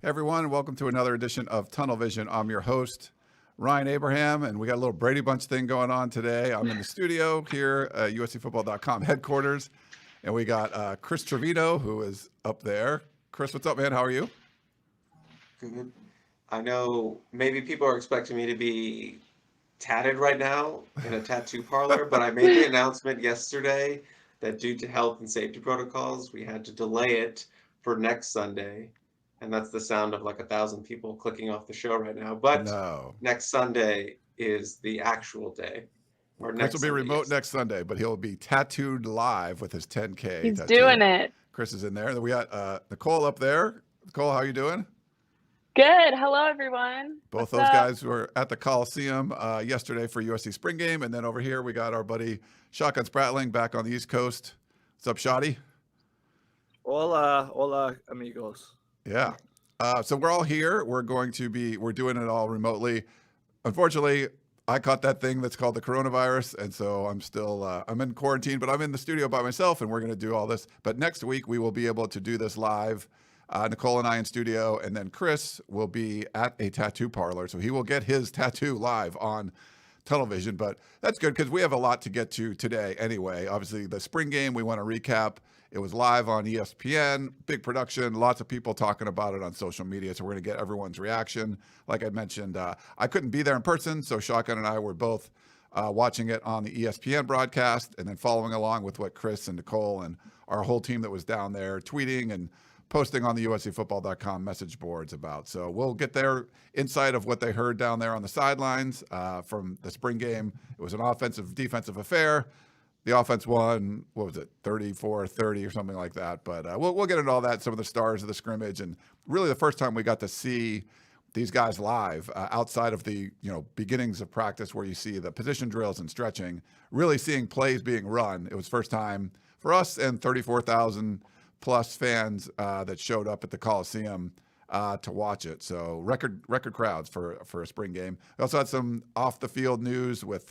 Hey everyone, welcome to another edition of Tunnel Vision. I'm your host, Ryan Abraham, and we got a little Brady Bunch thing going on today. I'm in the studio here at USCFootball.com headquarters, and we got Chris Trevino, who is up there. Chris, what's up, man? How are you? Good. I know maybe people are expecting me to be tatted right now in a tattoo parlor, but I made the announcement yesterday that due to health and safety protocols, we had to delay it for next Sunday. And that's the sound of like 1,000 people clicking off the show right now. But No. next Sunday is the actual day, or Chris will next be Sunday, remote yes. next Sunday, but he'll be tattooed live with his 10K He's tattoo. doing it. Chris is in there. Then we got Nicole up there. Nicole, how you doing? Good. Hello, everyone. Both What's those up? guys were at the Coliseum yesterday for USC spring game. And then over here, we got our buddy Shotgun Spratling back on the East Coast. What's up, Shotty? Hola, amigos. Yeah. So we're all here. We're doing it all remotely. Unfortunately, I caught that thing that's called the coronavirus. And so I'm still, I'm in quarantine, but I'm in the studio by myself and we're going to do all this. But next week, we will be able to do this live. Nicole and I in studio, and then Chris will be at a tattoo parlor. So he will get his tattoo live on television. But that's good because we have a lot to get to today anyway. Obviously, the spring game, we want to recap. It was live on ESPN, big production, lots of people talking about it on social media. So we're going to get everyone's reaction. Like I mentioned, I couldn't be there in person. So Shotgun and I were both watching it on the ESPN broadcast and then following along with what Chris and Nicole and our whole team that was down there tweeting and posting on the USCFootball.com message boards about. So we'll get their insight of what they heard down there on the sidelines from the spring game. It was an offensive-defensive affair. The offense won, 34-30 or something like that. But we'll get into all that, some of the stars of the scrimmage. And really the first time we got to see these guys live outside of the beginnings of practice where you see the position drills and stretching, really seeing plays being run. It was first time for us and 34,000 plus fans that showed up at the Coliseum to watch it. So record crowds for a spring game. We also had some off the field news with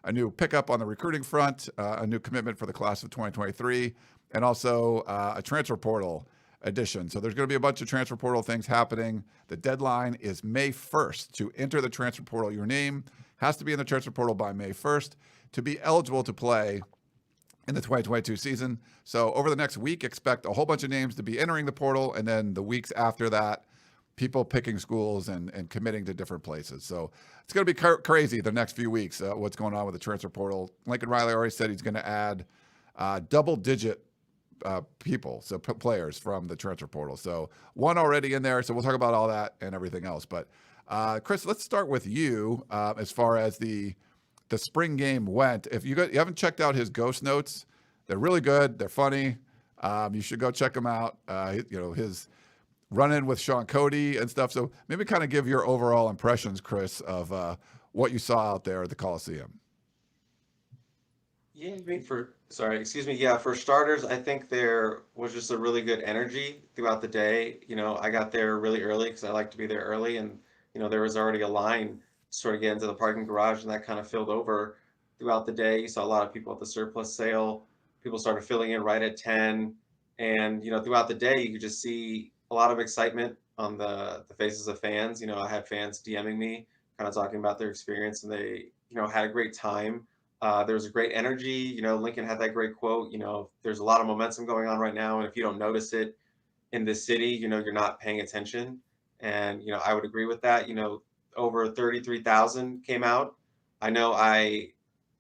a new pickup on the recruiting front, a new commitment for the class of 2023, and also a transfer portal addition. So there's going to be a bunch of transfer portal things happening. The deadline is May 1st to enter the transfer portal. Your name has to be in the transfer portal by May 1st to be eligible to play in the 2022 season. So over the next week, expect a whole bunch of names to be entering the portal. And then the weeks after that, people picking schools and committing to different places. So it's going to be crazy the next few weeks, what's going on with the transfer portal. Lincoln Riley already said he's going to add double-digit people, so players from the transfer portal. So one already in there. So we'll talk about all that and everything else. But Chris, let's start with you as far as the spring game went. If you haven't checked out his ghost notes, they're really good. They're funny. You should go check them out. His run-in with Sean Cody and stuff. So maybe kind of give your overall impressions, Chris, of what you saw out there at the Coliseum. Yeah, for starters, I think there was just a really good energy throughout the day. I got there really early because I like to be there early, and there was already a line to sort of get into the parking garage, and that kind of filled over throughout the day. You saw a lot of people at the surplus sale. People started filling in right at 10, and throughout the day, you could just see a lot of excitement on the faces of fans. I had fans DMing me, kind of talking about their experience, and they had a great time. There was a great energy. Lincoln had that great quote. There's a lot of momentum going on right now, and if you don't notice it in this city, you're not paying attention. And I would agree with that. Over 33,000 came out. I know I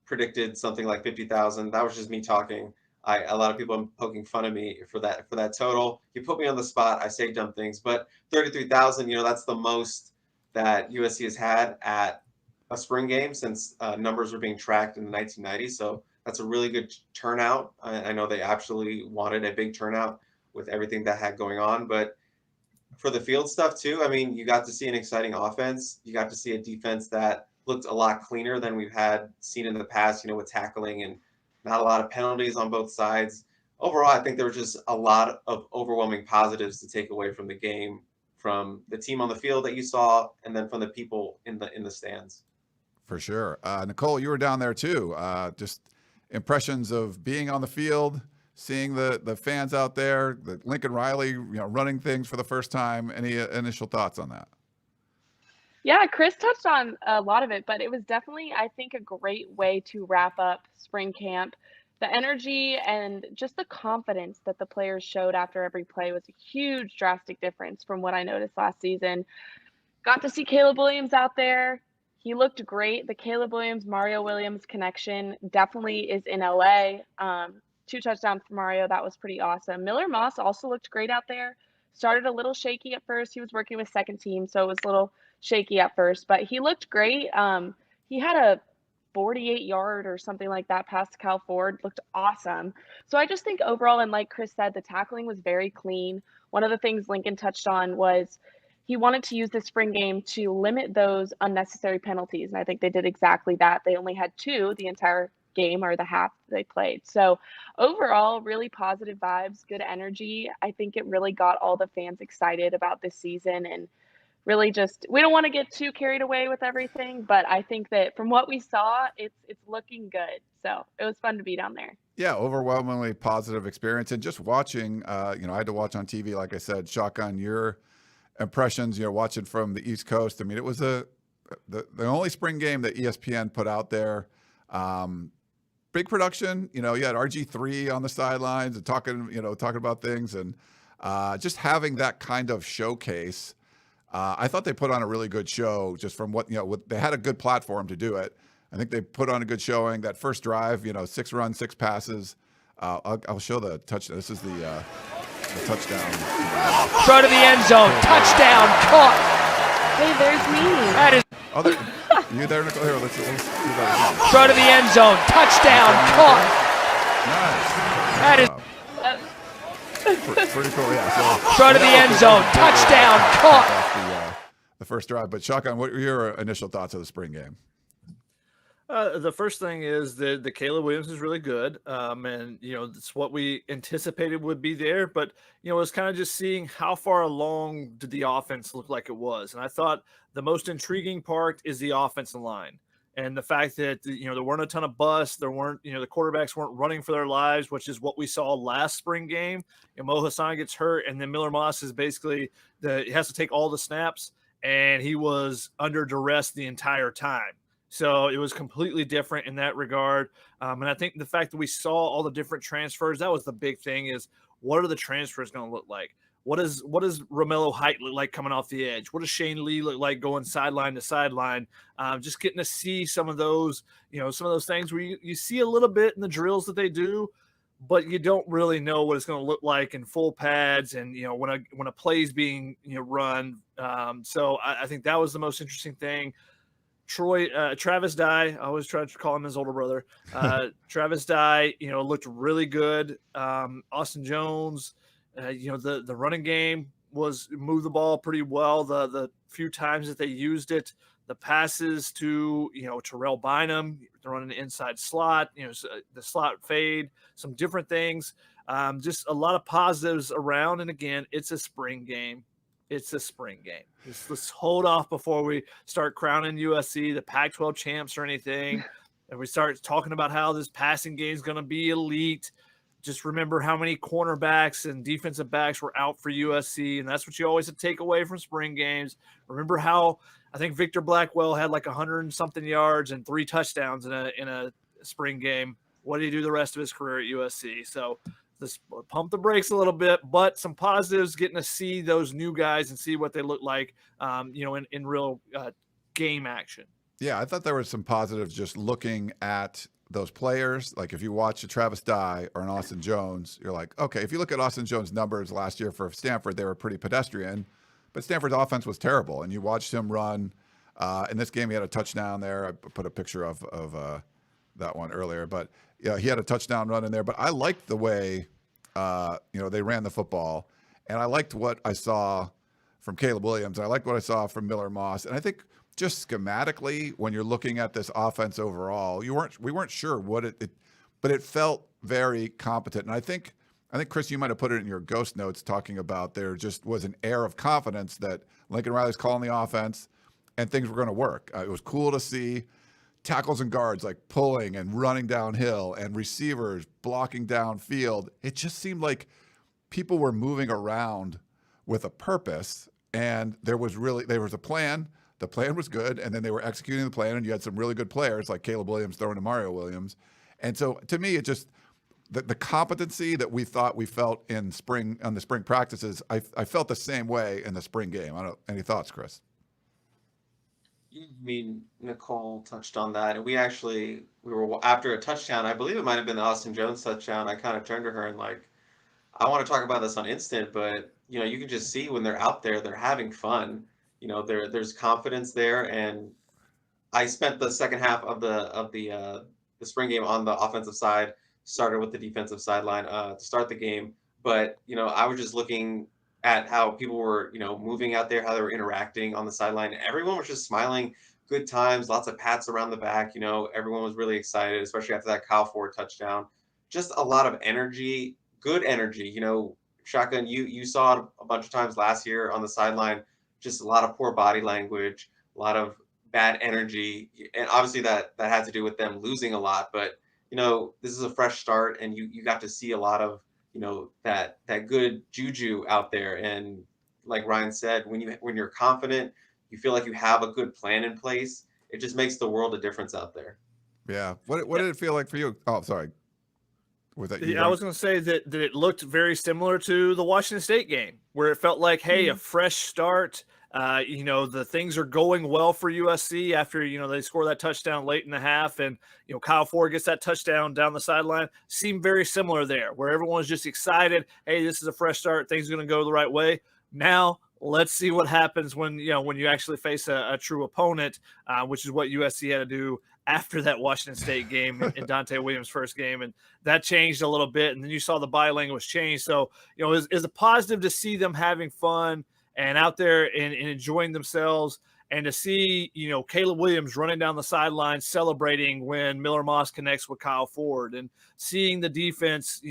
predicted something like 50,000. That was just me talking. A lot of people are poking fun of me for that total. You put me on the spot, I say dumb things, but 33,000, that's the most that USC has had at a spring game since numbers were being tracked in the 1990s. So that's a really good turnout. I know they absolutely wanted a big turnout with everything that had going on, but for the field stuff too, I mean, you got to see an exciting offense. You got to see a defense that looked a lot cleaner than we've seen in the past, with tackling and not a lot of penalties on both sides. Overall, I think there was just a lot of overwhelming positives to take away from the game, from the team on the field that you saw, and then from the people in the stands. For sure. Nicole, you were down there too. Just impressions of being on the field, seeing the fans out there, the Lincoln Riley, running things for the first time. Any initial thoughts on that? Yeah, Chris touched on a lot of it, but it was definitely, I think, a great way to wrap up spring camp. The energy and just the confidence that the players showed after every play was a huge, drastic difference from what I noticed last season. Got to see Caleb Williams out there. He looked great. The Caleb Williams, Mario Williams connection definitely is in LA. 2 touchdowns for Mario. That was pretty awesome. Miller Moss also looked great out there. Started a little shaky at first. He was working with second team, so it was a little shaky at first, but he looked great. He had a 48-yard or something like that past Cal Ford. Looked awesome. So I just think overall, and like Chris said, the tackling was very clean. One of the things Lincoln touched on was he wanted to use the spring game to limit those unnecessary penalties. And I think they did exactly that. They only had 2 the entire game or the half they played. So overall, really positive vibes, good energy. I think it really got all the fans excited about this season, and really just, we don't want to get too carried away with everything, but I think that from what we saw, it's looking good. So it was fun to be down there. Yeah, overwhelmingly positive experience. And just watching, I had to watch on TV, like I said. Shotgun, your impressions, watching from the East Coast. I mean, it was the only spring game that ESPN put out there. Big production. You had RG3 on the sidelines and talking about things, and just having that kind of showcase. I thought they put on a really good show, just from what they had a good platform to do it. I think they put on a good showing. That first drive, 6 runs, 6 passes. I'll show the touchdown. This is the touchdown. Throw to the end zone. Touchdown. Caught. Hey, there's me. That is. Oh, you there, Nicole? Here, let's do that. Throw to the end zone. Touchdown. Caught. Nice. That is. Pretty cool, yeah. So, Throw to the end zone. Touchdown. Caught. The first drive. But Shotgun, what were your initial thoughts of the spring game? The first thing is that the Caleb Williams is really good, and it's what we anticipated would be there. But it was kind of just seeing how far along did the offense look like it was, and I thought the most intriguing part is the offensive line and the fact that there weren't a ton of busts, there weren't the quarterbacks weren't running for their lives, which is what we saw last spring game. Mo Hassan gets hurt, and then Miller Moss is basically he has to take all the snaps, and he was under duress the entire time. So it was completely different in that regard. And I think the fact that we saw all the different transfers, that was the big thing, is what are the transfers going to look like? What does Romello Height look like coming off the edge? What does Shane Lee look like going sideline to sideline? Just getting to see some of those, some of those things where you see a little bit in the drills that they do, but you don't really know what it's going to look like in full pads and, when a play's being run. So I think that was the most interesting thing. Travis Dye, I always try to call him his older brother. Travis Dye, looked really good. Austin Jones, the running game moved the ball pretty well. The few times that they used it, the passes to, Terrell Bynum, they're running the inside slot, the slot fade, some different things. Just a lot of positives around. And again, it's a spring game. It's a spring game. Let's hold off before we start crowning USC the Pac-12 champs or anything. And we start talking about how this passing game is going to be elite. Just remember how many cornerbacks and defensive backs were out for USC, and that's what you always take away from spring games. Remember how I think Victor Blackwell had like 100-something yards and 3 touchdowns in a spring game. What did he do the rest of his career at USC? So let's pump the brakes a little bit, but some positives, getting to see those new guys and see what they look like, in real game action. Yeah, I thought there was some positives just looking at those players. Like if you watch a Travis Dye or an Austin Jones, you're like, okay, if you look at Austin Jones' numbers last year for Stanford, they were pretty pedestrian, but Stanford's offense was terrible. And you watched him run. In this game, he had a touchdown there. I put a picture of that one earlier, but yeah, he had a touchdown run in there. But I liked the way, they ran the football, and I liked what I saw from Caleb Williams. I liked what I saw from Miller Moss, and I think just schematically, when you're looking at this offense overall, we weren't sure what but it felt very competent. And I think Chris, you might have put it in your ghost notes talking about there just was an air of confidence that Lincoln Riley's calling the offense and things were going to work. It was cool to see tackles and guards like pulling and running downhill and receivers blocking downfield. It just seemed like people were moving around with a purpose, and there was a plan. The plan was good, and then they were executing the plan, and you had some really good players like Caleb Williams throwing to Mario Williams. And so to me, it just the competency that we thought we felt on the spring practices, I felt the same way in the spring game. Any thoughts, Chris? I mean, Nicole touched on that, and we were after a touchdown. I believe it might have been the Austin Jones touchdown. I kind of turned to her and like, I want to talk about this on instant, but you can just see when they're out there, they're having fun. There's confidence there, and I spent the second half of the spring game on the offensive side. Started with the defensive sideline to start the game, but I was just looking at how people were moving out there, how they were interacting on the sideline. Everyone was just smiling, good times, lots of pats around the back. Everyone was really excited, especially after that Kyle Ford touchdown. Just a lot of energy, good energy. Shotgun, you saw it a bunch of times last year on the sideline. Just a lot of poor body language, a lot of bad energy, and obviously that had to do with them losing a lot. But this is a fresh start, and you got to see a lot of that good juju out there. And like Ryan said, when you're confident, you feel like you have a good plan in place. It just makes the world a difference out there. Yeah. What did it feel like for you? Oh, sorry. Was that you? I was going to say that it looked very similar to the Washington State game, where it felt like, hey, a fresh start. The things are going well for USC after, they score that touchdown late in the half, and, Kyle Ford gets that touchdown down the sideline. Seemed very similar there, where everyone's just excited. Hey, this is a fresh start. Things are going to go the right way. Now let's see what happens when you actually face a true opponent, which is what USC had to do after that Washington State game in Dante Williams' first game. And that changed a little bit. And then you saw the body language change. So, it's a positive to see them having fun and out there and enjoying themselves, and to see, Caleb Williams running down the sideline celebrating when Miller Moss connects with Kyle Ford, and seeing the defense,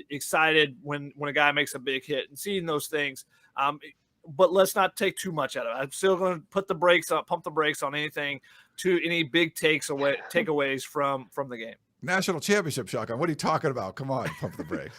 excited when a guy makes a big hit, and seeing those things. But let's not take too much out of it. I'm still going to pump the brakes on any big takeaways from the game. National championship, Shotgun. What are you talking about? Come on, pump the brakes.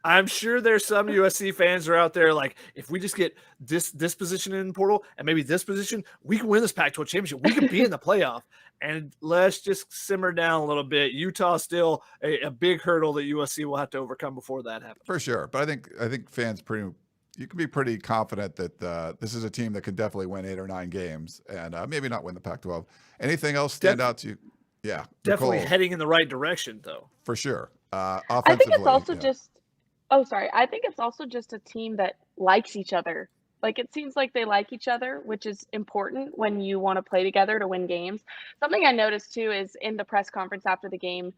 I'm sure there's some USC fans are out there like, if we just get this position in the portal and maybe this position, we can win this Pac-12 championship. We can be in the playoff. And let's just simmer down a little bit. Utah's still a big hurdle that USC will have to overcome before that happens. For sure. But I think fans you can be pretty confident that this is a team that can definitely win 8 or 9 games and maybe not win the Pac-12. Anything else stand out to you? Yeah, definitely Nicole, heading in the right direction, though. for sure. I think it's also I think it's also just a team that likes each other. Like, it seems like they like each other, which is important when you want to play together to win games. Something I noticed too is in the press conference after the game,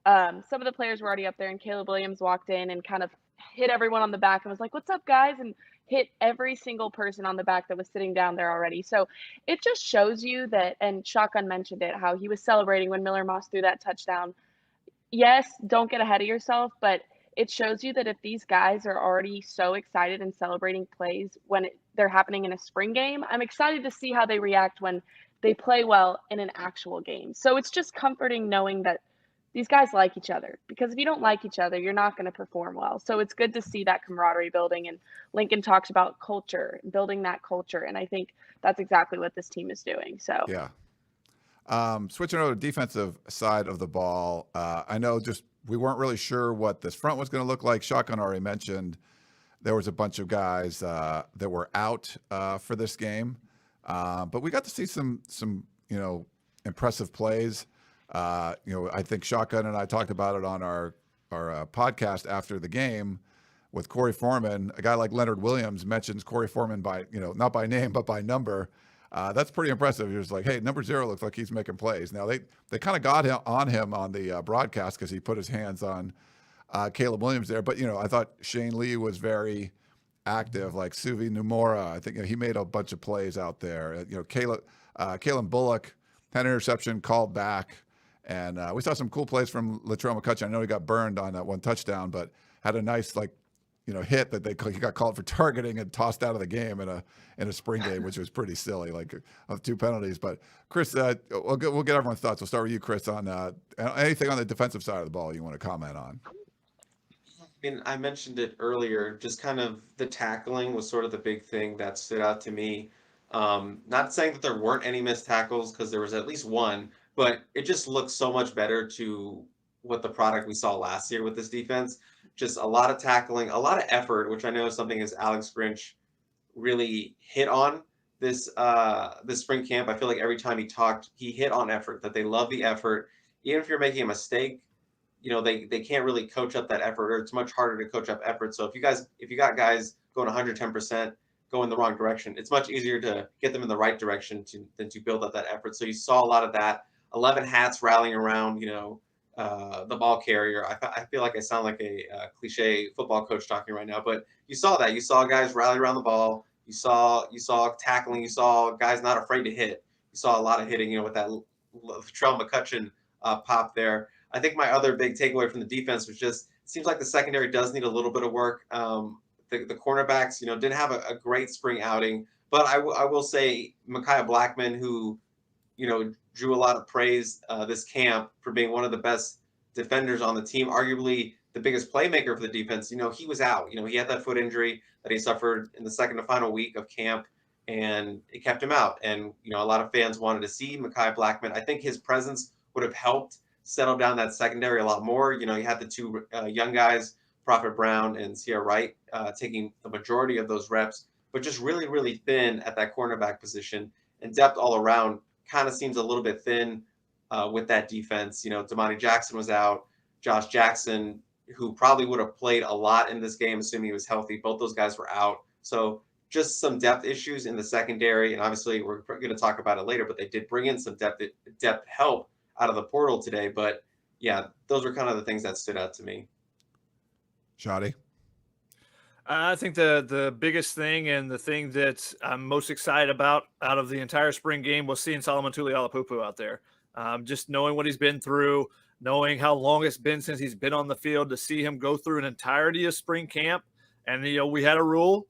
some of the players were already up there, and Caleb Williams walked in and kind of hit everyone on the back and was like, "What's up, guys?" and hit every single person on the back that was sitting down there already. So it just shows you that, and Shotgun mentioned it, how he was celebrating when Miller Moss threw that touchdown. Yes, don't get ahead of yourself, but it shows you that if these guys are already so excited and celebrating plays when they're happening in a spring game, I'm excited to see how they react when they play well in an actual game. So it's just comforting knowing that these guys like each other, because if you don't like each other, you're not going to perform well. So it's good to see that camaraderie building, and Lincoln talks about culture, building that culture. And I think that's exactly what this team is doing. So yeah. Switching over to the defensive side of the ball, I know we weren't really sure what this front was going to look like. Shotgun already mentioned there was a bunch of guys that were out for this game, but we got to see some impressive plays. I think Shotgun and I talked about it on our podcast after the game with Corey Foreman. A guy like Leonard Williams mentions Corey Foreman by, not by name, but by number. That's pretty impressive. He was like, hey, number 0 looks like he's making plays. Now, they kind of got him on the broadcast because he put his hands on Caleb Williams there. But, I thought Shane Lee was very active, like Suvi Numora. I think he made a bunch of plays out there. Kalen Bullock had an interception called back. And we saw some cool plays from Latrell McCutcheon. I know he got burned on that one touchdown, but had a nice, hit that he got called for targeting and tossed out of the game in a spring game, which was pretty silly, like 2 penalties. But Chris, we'll get everyone's thoughts. We'll start with you, Chris, on anything on the defensive side of the ball you want to comment on. I mean, I mentioned it earlier, just kind of the tackling was sort of the big thing that stood out to me. Not saying that there weren't any missed tackles, because there was at least one, but it just looked so much better to what the product we saw last year with this defense. Just a lot of tackling, a lot of effort, which I know is something as Alex Grinch really hit on this spring camp. I feel like every time he talked, he hit on effort, that they love the effort. Even if you're making a mistake, they can't really coach up that effort, or it's much harder to coach up effort. So if you got guys going 110%, going the wrong direction, it's much easier to get them in the right direction than to build up that effort. So you saw a lot of that. 11 hats rallying around, the ball carrier. I feel like I sound like a cliche football coach talking right now, but you saw that. You saw guys rally around the ball. You saw tackling. You saw guys not afraid to hit. You saw a lot of hitting, with that Trell McCutcheon pop there. I think my other big takeaway from the defense was just, it seems like the secondary does need a little bit of work. The cornerbacks, didn't have a great spring outing, but I will say Mikaya Blackman, who, drew a lot of praise this camp for being one of the best defenders on the team, arguably the biggest playmaker for the defense. He was out. He had that foot injury that he suffered in the second to final week of camp, and it kept him out. And, a lot of fans wanted to see Mikaya Blackman. I think his presence would have helped settle down that secondary a lot more. You had the two young guys, Prophet Brown and Sierra Wright, taking the majority of those reps, but just really, really thin at that cornerback position, and depth all around kind of seems a little bit thin with that defense. Damani Jackson was out. Josh Jackson, who probably would have played a lot in this game, assuming he was healthy. Both those guys were out. So just some depth issues in the secondary. And obviously we're going to talk about it later, but they did bring in some depth help out of the portal today. But yeah, those were kind of the things that stood out to me. Shadi? I think the biggest thing, and the thing that I'm most excited about out of the entire spring game, was seeing Solomon Tuliaupupu out there. Just knowing what he's been through, knowing how long it's been since he's been on the field, to see him go through an entirety of spring camp. And, we had a rule,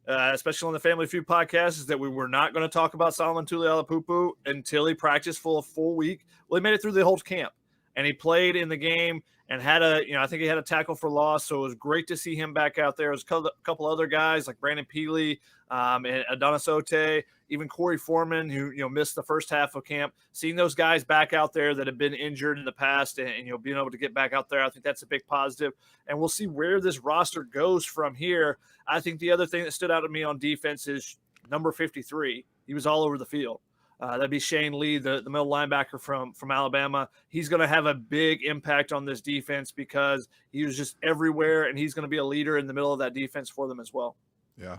especially on the Family Feud podcast, is that we were not going to talk about Solomon Tuliaupupu until he practiced for a full week. Well, he made it through the whole camp, and he played in the game and had I think he had a tackle for loss. So it was great to see him back out there. There was a couple other guys like Brandon Peely, and Adonis Ote, even Corey Foreman, who, missed the first half of camp. Seeing those guys back out there that have been injured in the past, and being able to get back out there, I think that's a big positive. And we'll see where this roster goes from here. I think the other thing that stood out to me on defense is number 53. He was all over the field. That'd be Shane Lee, the middle linebacker from Alabama. He's going to have a big impact on this defense because he was just everywhere, and he's going to be a leader in the middle of that defense for them as well. Yeah.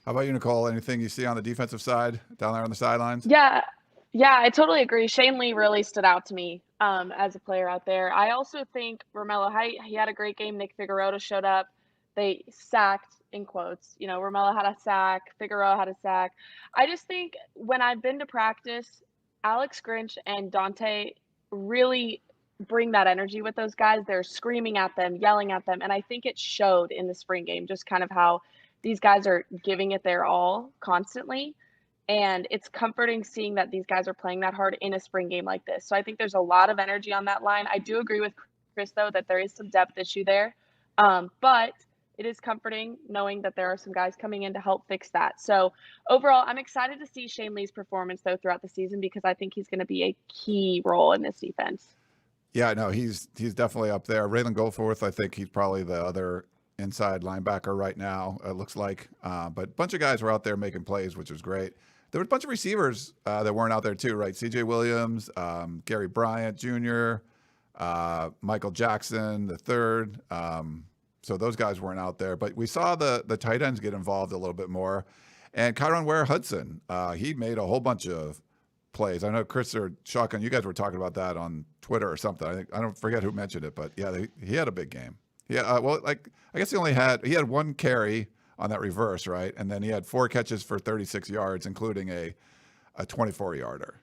How about you, Nicole? Anything you see on the defensive side down there on the sidelines? Yeah, I totally agree. Shane Lee really stood out to me as a player out there. I also think Romello Height, he had a great game. Nick Figueroa showed up. They sacked, in quotes. Romello had a sack. Figueroa had a sack. I just think when I've been to practice, Alex Grinch and Dante really bring that energy with those guys. They're screaming at them, yelling at them. And I think it showed in the spring game, just kind of how these guys are giving it their all constantly. And it's comforting seeing that these guys are playing that hard in a spring game like this. So I think there's a lot of energy on that line. I do agree with Chris, though, that there is some depth issue there. But it is comforting knowing that there are some guys coming in to help fix that. So overall, I'm excited to see Shane Lee's performance, though, throughout the season, because I think he's going to be a key role in this defense. Yeah, no, he's definitely up there. Raylan Goforth, I think he's probably the other inside linebacker right now, it looks like. But a bunch of guys were out there making plays, which was great. There were a bunch of receivers that weren't out there too, right? C.J. Williams, Gary Bryant Jr., Michael Jackson III. So those guys weren't out there. But we saw the tight ends get involved a little bit more. And Kyron Ware-Hudson, he made a whole bunch of plays. I know Chris or Shotgun, you guys were talking about that on Twitter or something. I don't forget who mentioned it, but yeah, he had a big game. Yeah, well, I guess he had one carry on that reverse, right? And then he had 4 catches for 36 yards, including a 24-yarder.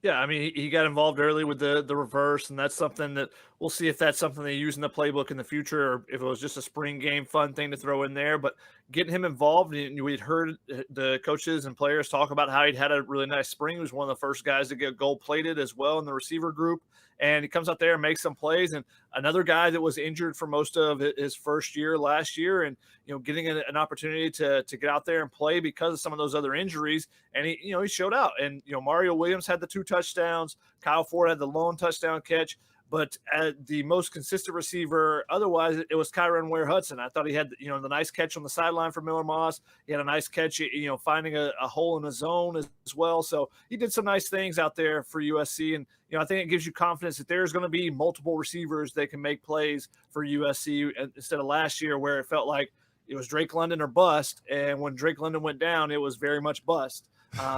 Yeah, I mean, he got involved early with the reverse, and that's something that we'll see if that's something they use in the playbook in the future, or if it was just a spring game fun thing to throw in there. But getting him involved, and we'd heard the coaches and players talk about how he'd had a really nice spring. He was one of the first guys to get gold plated as well in the receiver group, and he comes out there and makes some plays. And another guy that was injured for most of his first year last year, and getting an opportunity to get out there and play because of some of those other injuries, and he showed out. And Mario Williams had the 2 touchdowns, Kyle Ford had the lone touchdown catch, but the most consistent receiver otherwise, it was Kyron Ware-Hudson. I thought he had the nice catch on the sideline for Miller Moss. He had a nice catch, finding a hole in his zone as well. So he did some nice things out there for USC, and I think it gives you confidence that there's going to be multiple receivers that can make plays for USC instead of last year where it felt like it was Drake London or bust, and when Drake London went down, it was very much bust.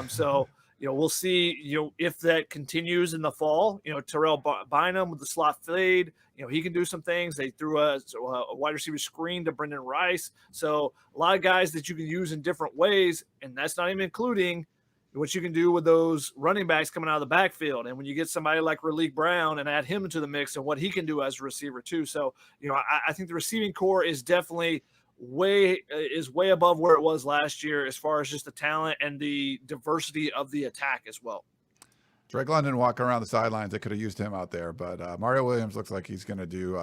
So we'll see, if that continues in the fall. Terrell Bynum with the slot fade, he can do some things. They threw a wide receiver screen to Brendan Rice. So a lot of guys that you can use in different ways, and that's not even including what you can do with those running backs coming out of the backfield. And when you get somebody like Raleek Brown and add him into the mix and what he can do as a receiver too. So, I think the receiving core is definitely way above where it was last year as far as just the talent and the diversity of the attack as well. Drake London walking around the sidelines, they could have used him out there, but Mario Williams looks like he's going to do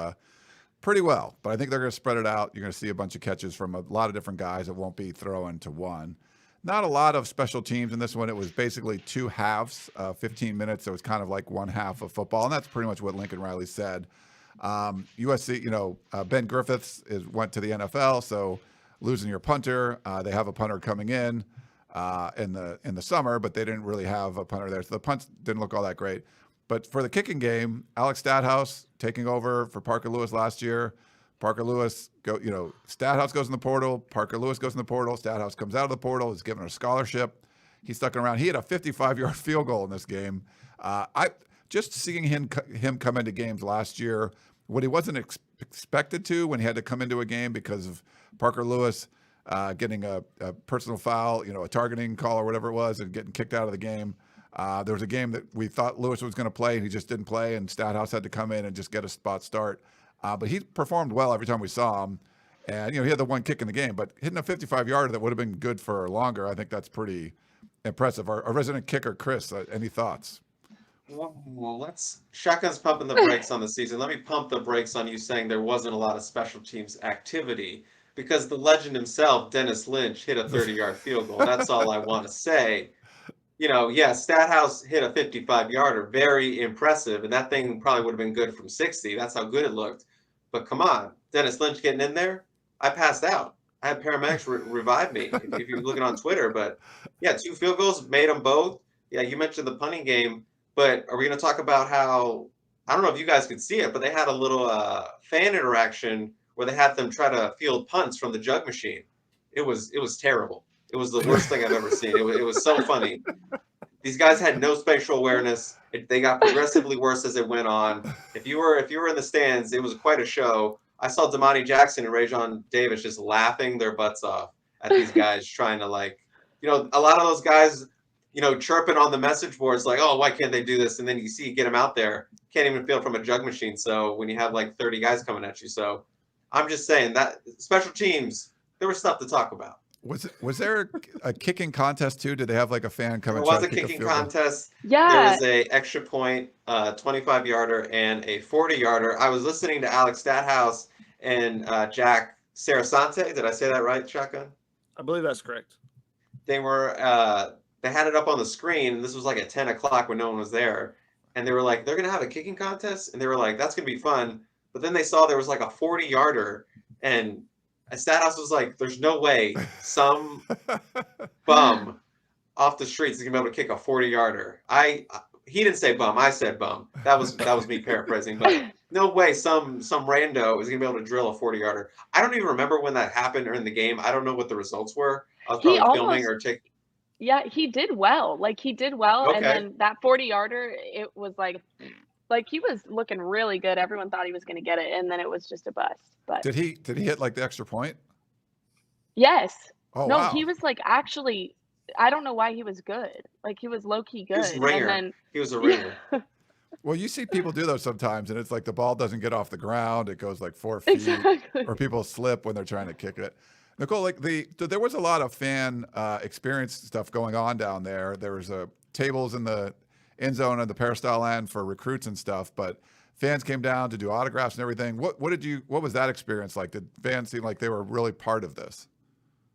pretty well. But I think they're going to spread it out. You're going to see a bunch of catches from a lot of different guys. It won't be throwing to one. Not a lot of special teams in this one. It was basically 2 halves, 15 minutes. So it was kind of like one half of football, and that's pretty much what Lincoln Riley said. USC, Ben Griffiths went to the NFL, so losing your punter. They have a punter coming in the summer, but they didn't really have a punter there, so the punts didn't look all that great. But for the kicking game, Alex Stadhouse taking over for Parker Lewis last year. Parker Lewis Stadhouse goes in the portal. Parker Lewis goes in the portal. Stadhouse comes out of the portal. Is given a scholarship. He's stuck around. He had a 55-yard field goal in this game. Just seeing him come into games last year, what he wasn't expected to when he had to come into a game because of Parker Lewis getting a personal foul, a targeting call or whatever it was, and getting kicked out of the game. There was a game that we thought Lewis was going to play, and he just didn't play, and Stadhouse had to come in and just get a spot start. But he performed well every time we saw him. And, he had the one kick in the game, but hitting a 55-yarder that would have been good for longer, I think that's pretty impressive. Our resident kicker, Chris, any thoughts? Well, Shotgun's pumping the brakes on the season. Let me pump the brakes on you saying there wasn't a lot of special teams activity, because the legend himself, Dennis Lynch, hit a 30-yard field goal. That's all I want to say. Stadhouse hit a 55-yarder, very impressive, and that thing probably would have been good from 60. That's how good it looked. But come on, Dennis Lynch getting in there, I passed out. I had paramedics revive me if you're looking on Twitter. But, 2 field goals, made them both. Yeah, you mentioned the punting game. But are we going to talk about how, I don't know if you guys could see it, but they had a little fan interaction where they had them try to field punts from the jug machine. It was terrible. It was the worst thing I've ever seen. It was so funny. These guys had no spatial awareness. They got progressively worse as it went on. If you were in the stands, it was quite a show. I saw Damani Jackson and Rajon Davis just laughing their butts off at these guys trying to a lot of those guys, chirping on the message boards like, oh, why can't they do this? And then you get them out there, can't even field from a jug machine. So when you have 30 guys coming at you. So I'm just saying that special teams, there was stuff to talk about. Was there a kicking contest too? Did they have a fan come? There and was a kicking contest. Yeah. There was a extra point, 25-yarder and a 40-yarder. I was listening to Alex Stadhouse and Jack Sarasante. Did I say that right, Shotgun? I believe that's correct. They were they had it up on the screen, and this was at 10 o'clock when no one was there. And they were like, they're gonna have a kicking contest, and they were like, that's gonna be fun. But then they saw there was a 40-yarder, and Stadhouse was like, there's no way some bum off the streets is gonna be able to kick a 40-yarder. He didn't say bum, I said bum. That was me paraphrasing, but no way some rando is gonna be able to drill a 40-yarder. I don't even remember when that happened or in the game. I don't know what the results were. I was probably filming or taking. Yeah, he did well. He did well, Okay. and then that 40-yarder, it was like he was looking really good. Everyone thought he was going to get it, and then it was just a bust. But Did he hit the extra point? Yes. Oh, No, wow. he was actually I don't know why he was good. Like, he was low-key He was a good, and ringer. then He was a yeah. ringer. Well, you see people do those sometimes, and it's like the ball doesn't get off the ground; it goes like 4 feet, Exactly. or people slip when they're trying to kick it. Nicole, like there was a lot of fan experience stuff going on down there. There was tables in the end zone and the peristyle end for recruits and stuff, but fans came down to do autographs and everything. What was that experience like? Did fans seem like they were really part of this?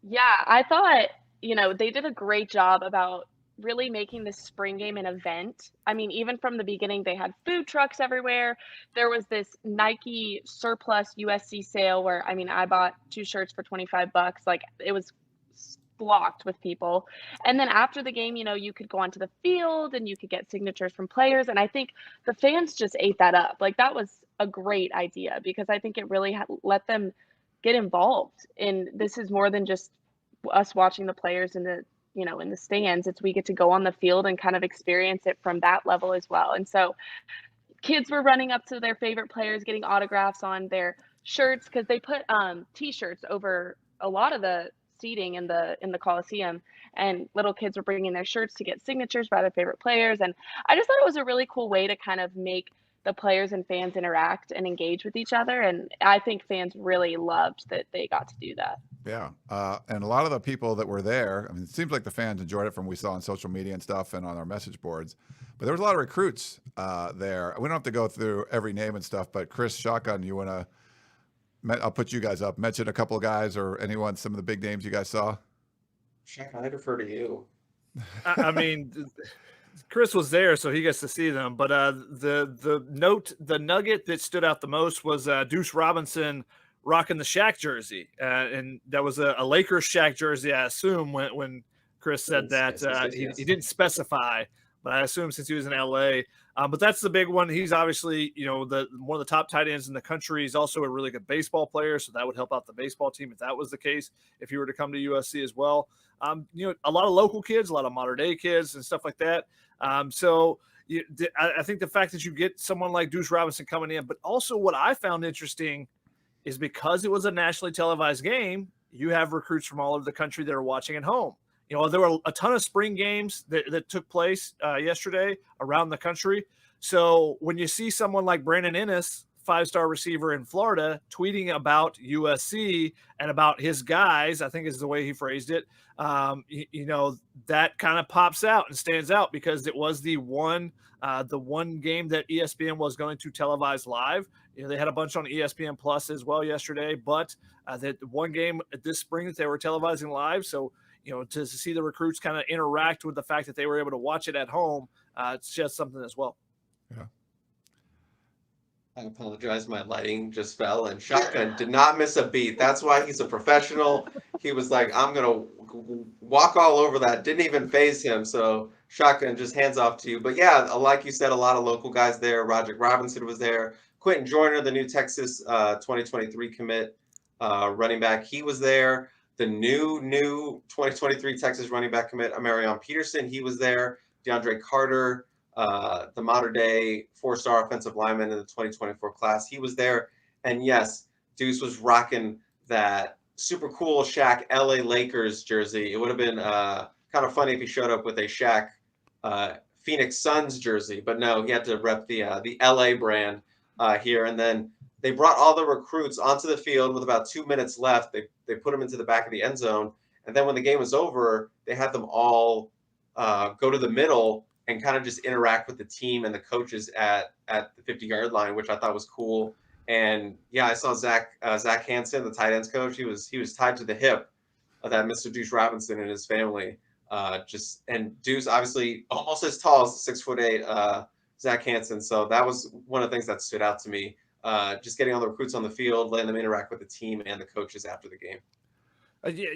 Yeah, I thought, they did a great job about really making this spring game an event. I mean, even from the beginning, they had food trucks everywhere. There was this Nike surplus USC sale where, I mean, I bought 2 shirts for 25 bucks. Like, it was blocked with people. And then after the game, you could go onto the field and you could get signatures from players. And I think the fans just ate that up. Like, that was a great idea because I think it really let them get involved. And this is more than just us watching the players in the stands. It's we get to go on the field and kind of experience it from that level as well. And so kids were running up to their favorite players, getting autographs on their shirts because they put t-shirts over a lot of the seating in the Coliseum, and little kids were bringing their shirts to get signatures by their favorite players. And I just thought it was a really cool way to kind of make the players and fans interact and engage with each other. And I think fans really loved that they got to do that. Yeah, and a lot of the people that were there, I mean, it seems like the fans enjoyed it from what we saw on social media and stuff and on our message boards. But there was a lot of recruits there. We don't have to go through every name and stuff, but Chris, Shotgun, you want to, I'll put you guys up, mention a couple of guys or anyone, some of the big names you guys saw. Shaq, I defer to you. I mean, Chris was there, so he gets to see them. But the nugget that stood out the most was Deuce Robinson rocking the Shaq jersey, and that was a Lakers Shaq jersey, I assume. When Chris said that, he didn't specify, but I assume since he was in LA. But that's the big one. He's obviously, one of the top tight ends in the country. He's also a really good baseball player, so that would help out the baseball team if that was the case, if he were to come to USC as well. A lot of local kids, a lot of modern day kids and stuff like that. I think the fact that you get someone like Deuce Robinson coming in, but also what I found interesting is because it was a nationally televised game, you have recruits from all over the country that are watching at home. There were a ton of spring games that took place yesterday around the country. So when you see someone like Brandon Ennis, 5-star receiver in Florida, tweeting about USC and about his guys, I think is the way he phrased it, that kind of pops out and stands out because it was the one game that ESPN was going to televise live. They had a bunch on ESPN Plus as well yesterday, but that one game this spring that they were televising live. So, to see the recruits kind of interact with the fact that they were able to watch it at home, it's just something as well. Yeah. I apologize. My lighting just fell, and Shotgun did not miss a beat. That's why he's a professional. He was like, I'm going to walk all over that. Didn't even phase him. So Shotgun, just hands off to you. But yeah, like you said, a lot of local guys there. Roderick Robinson was there. Quentin Joyner, the new Texas 2023 commit running back, he was there. The new 2023 Texas running back commit, Amarion Peterson, he was there. DeAndre Carter, the modern day 4-star offensive lineman in the 2024 class, he was there. And yes, Deuce was rocking that super cool Shaq LA Lakers jersey. It would have been kind of funny if he showed up with a Shaq Phoenix Suns jersey, but no, he had to rep the LA brand here. And then they brought all the recruits onto the field with about 2 minutes left. They put them into the back of the end zone. And then when the game was over, they had them all go to the middle and kind of just interact with the team and the coaches at the 50-yard line, which I thought was cool. And yeah, I saw Zach Hansen, the tight ends coach. He was tied to the hip of that Mr. Deuce Robinson and his family. And Deuce obviously almost as tall as the 6'8" Zach Hansen. So that was one of the things that stood out to me. Just getting all the recruits on the field, letting them interact with the team and the coaches after the game.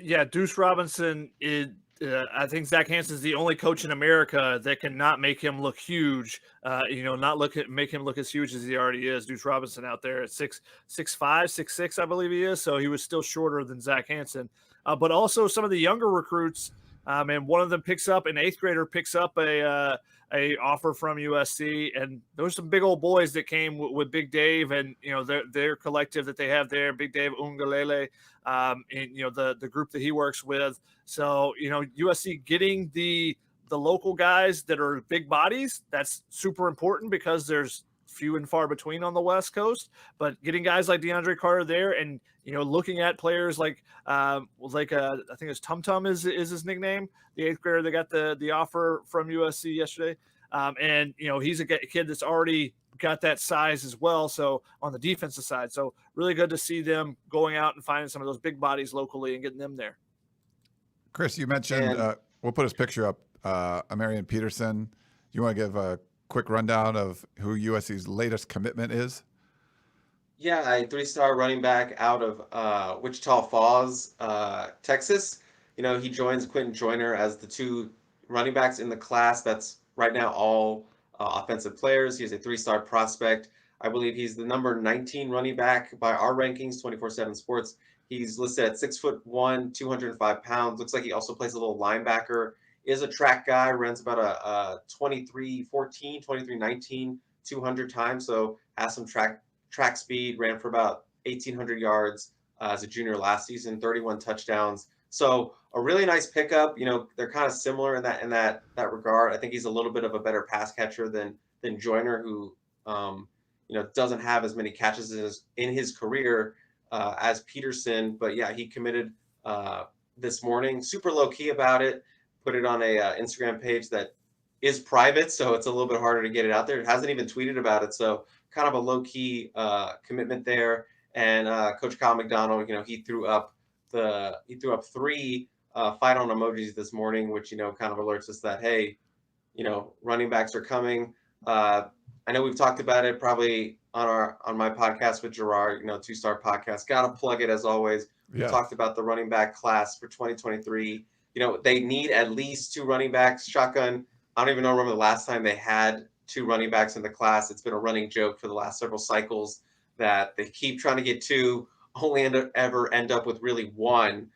Yeah, Deuce Robinson is. I think Zach Hansen is the only coach in America that can not make him look huge. Make him look as huge as he already is. Deuce Robinson out there at 6'5", 6'6", I believe he is. So he was still shorter than Zach Hansen. But also some of the younger recruits And one of them picks up, an 8th grader picks up a offer from USC, and there's some big old boys that came with Big Dave and their collective that they have there, Big Dave Ungalele, and the group that he works with. So USC getting the local guys that are big bodies, that's super important because there's few and far between on the West Coast. But getting guys like DeAndre Carter there, and looking at players like I think it's Tum Tum is his nickname, the 8th grader that got the offer from USC yesterday. And he's a kid that's already got that size as well. So on the defensive side, so really good to see them going out and finding some of those big bodies locally and getting them there. Chris, you mentioned we'll put his picture up. Amarian Peterson. You want to give a quick rundown of who USC's latest commitment is? Yeah, a 3-star running back out of Wichita Falls, Texas. He joins Quentin Joyner as the 2 running backs in the class. That's right now all offensive players. He's a 3-star prospect. I believe he's the number 19 running back by our rankings, 24/7 Sports. He's listed at 6'1", 205 pounds. Looks like he also plays a little linebacker. Is a track guy, runs about a 23:14, 23:19, 200 times. So has some track speed, ran for about 1,800 yards as a junior last season, 31 touchdowns. So a really nice pickup. They're kind of similar in that regard. I think he's a little bit of a better pass catcher than Joyner, who doesn't have as many catches in his career as Peterson. But yeah, he committed this morning. Super low key about it. Put it on a Instagram page that is private, so it's a little bit harder to get it out there. It hasn't even tweeted about it, so kind of a low key commitment there. And Coach Kyle McDonald, he threw up 3 fight on emojis this morning, which kind of alerts us that hey, running backs are coming. I know we've talked about it probably on my podcast with Gerard, 2-star podcast. Got to plug it as always. We talked about the running back class for 2023. They need at least 2 running backs. Shotgun, I don't even remember the last time they had 2 running backs in the class. It's been a running joke for the last several cycles that they keep trying to get 2, only ever end up with really 1.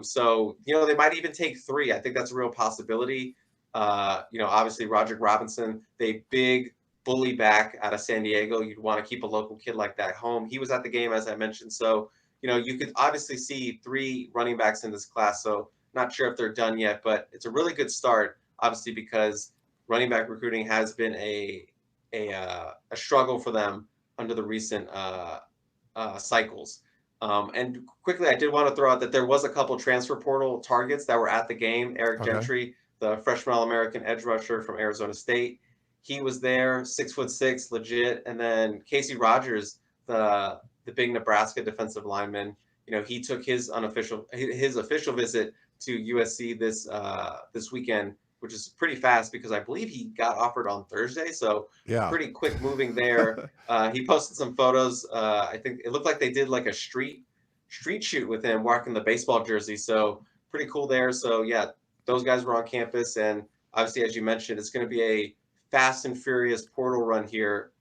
So they might even take 3. I think that's a real possibility. Obviously Roderick Robinson, the big bully back out of San Diego. You'd want to keep a local kid like that home. He was at the game, as I mentioned. So, you could obviously see 3 running backs in this class. So not sure if they're done yet, but it's a really good start, obviously, because running back recruiting has been a struggle for them under the recent cycles. And quickly, I did want to throw out that there was a couple transfer portal targets that were at the game. Eric Gentry, the freshman All-American edge rusher from Arizona State, he was there, 6'6", legit. And then Casey Rogers, the big Nebraska defensive lineman, he took his official visit to USC this weekend, which is pretty fast because I believe he got offered on Thursday. So pretty quick moving there. He posted some photos. I think it looked like they did like a street shoot with him walking the baseball jersey. So pretty cool there. So yeah, those guys were on campus. And obviously, as you mentioned, it's going to be a fast and furious portal run here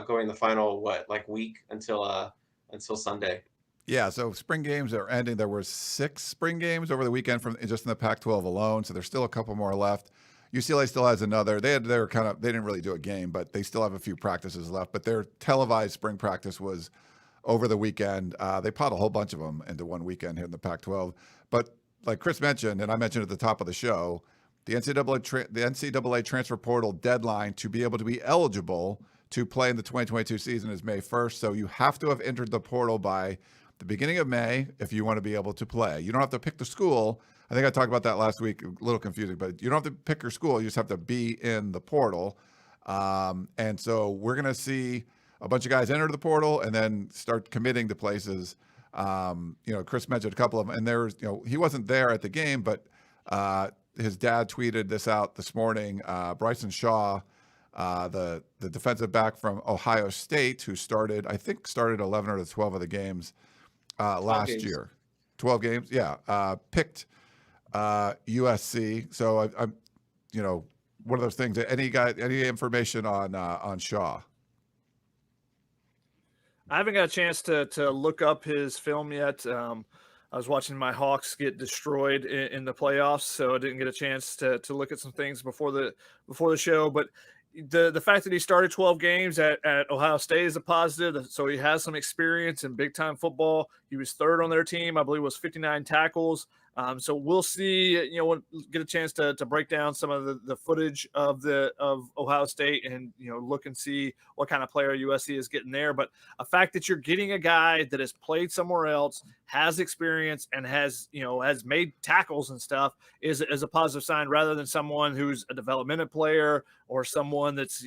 going the final, week until Sunday. Yeah, so spring games are ending. There were 6 spring games over the weekend just in the Pac-12 alone, so there's still a couple more left. UCLA still has another. They didn't really do a game, but they still have a few practices left. But their televised spring practice was over the weekend. They piled a whole bunch of them into one weekend here in the Pac-12. But like Chris mentioned, and I mentioned at the top of the show, the NCAA Transfer Portal deadline to be able to be eligible to play in the 2022 season is May 1st. So you have to have entered the portal by the beginning of May if you want to be able to play. You don't have to pick the school. I think I talked about that last week, a little confusing, but you don't have to pick your school. You just have to be in the portal. And so we're going to see a bunch of guys enter the portal and then start committing to places. Chris mentioned a couple of them, and there's, he wasn't there at the game, but his dad tweeted this out this morning. Bryson Shaw, the defensive back from Ohio State, who started 11 or 12 of the games last year. 12 games, yeah. Picked USC. So I'm, one of those things. Any information on Shaw? I haven't got a chance to look up his film yet. I was watching my Hawks get destroyed in the playoffs, so I didn't get a chance to look at some things before the show. But the fact that he started 12 games at Ohio State is a positive. So he has some experience in big time football. He was third on their team, I believe, was 59 tackles. So we'll see. We'll get a chance to break down some of the footage of Ohio State and look and see what kind of player USC is getting there. But a fact that you're getting a guy that has played somewhere else, has experience, and has made tackles and stuff is a positive sign, rather than someone who's a developmental player or someone that's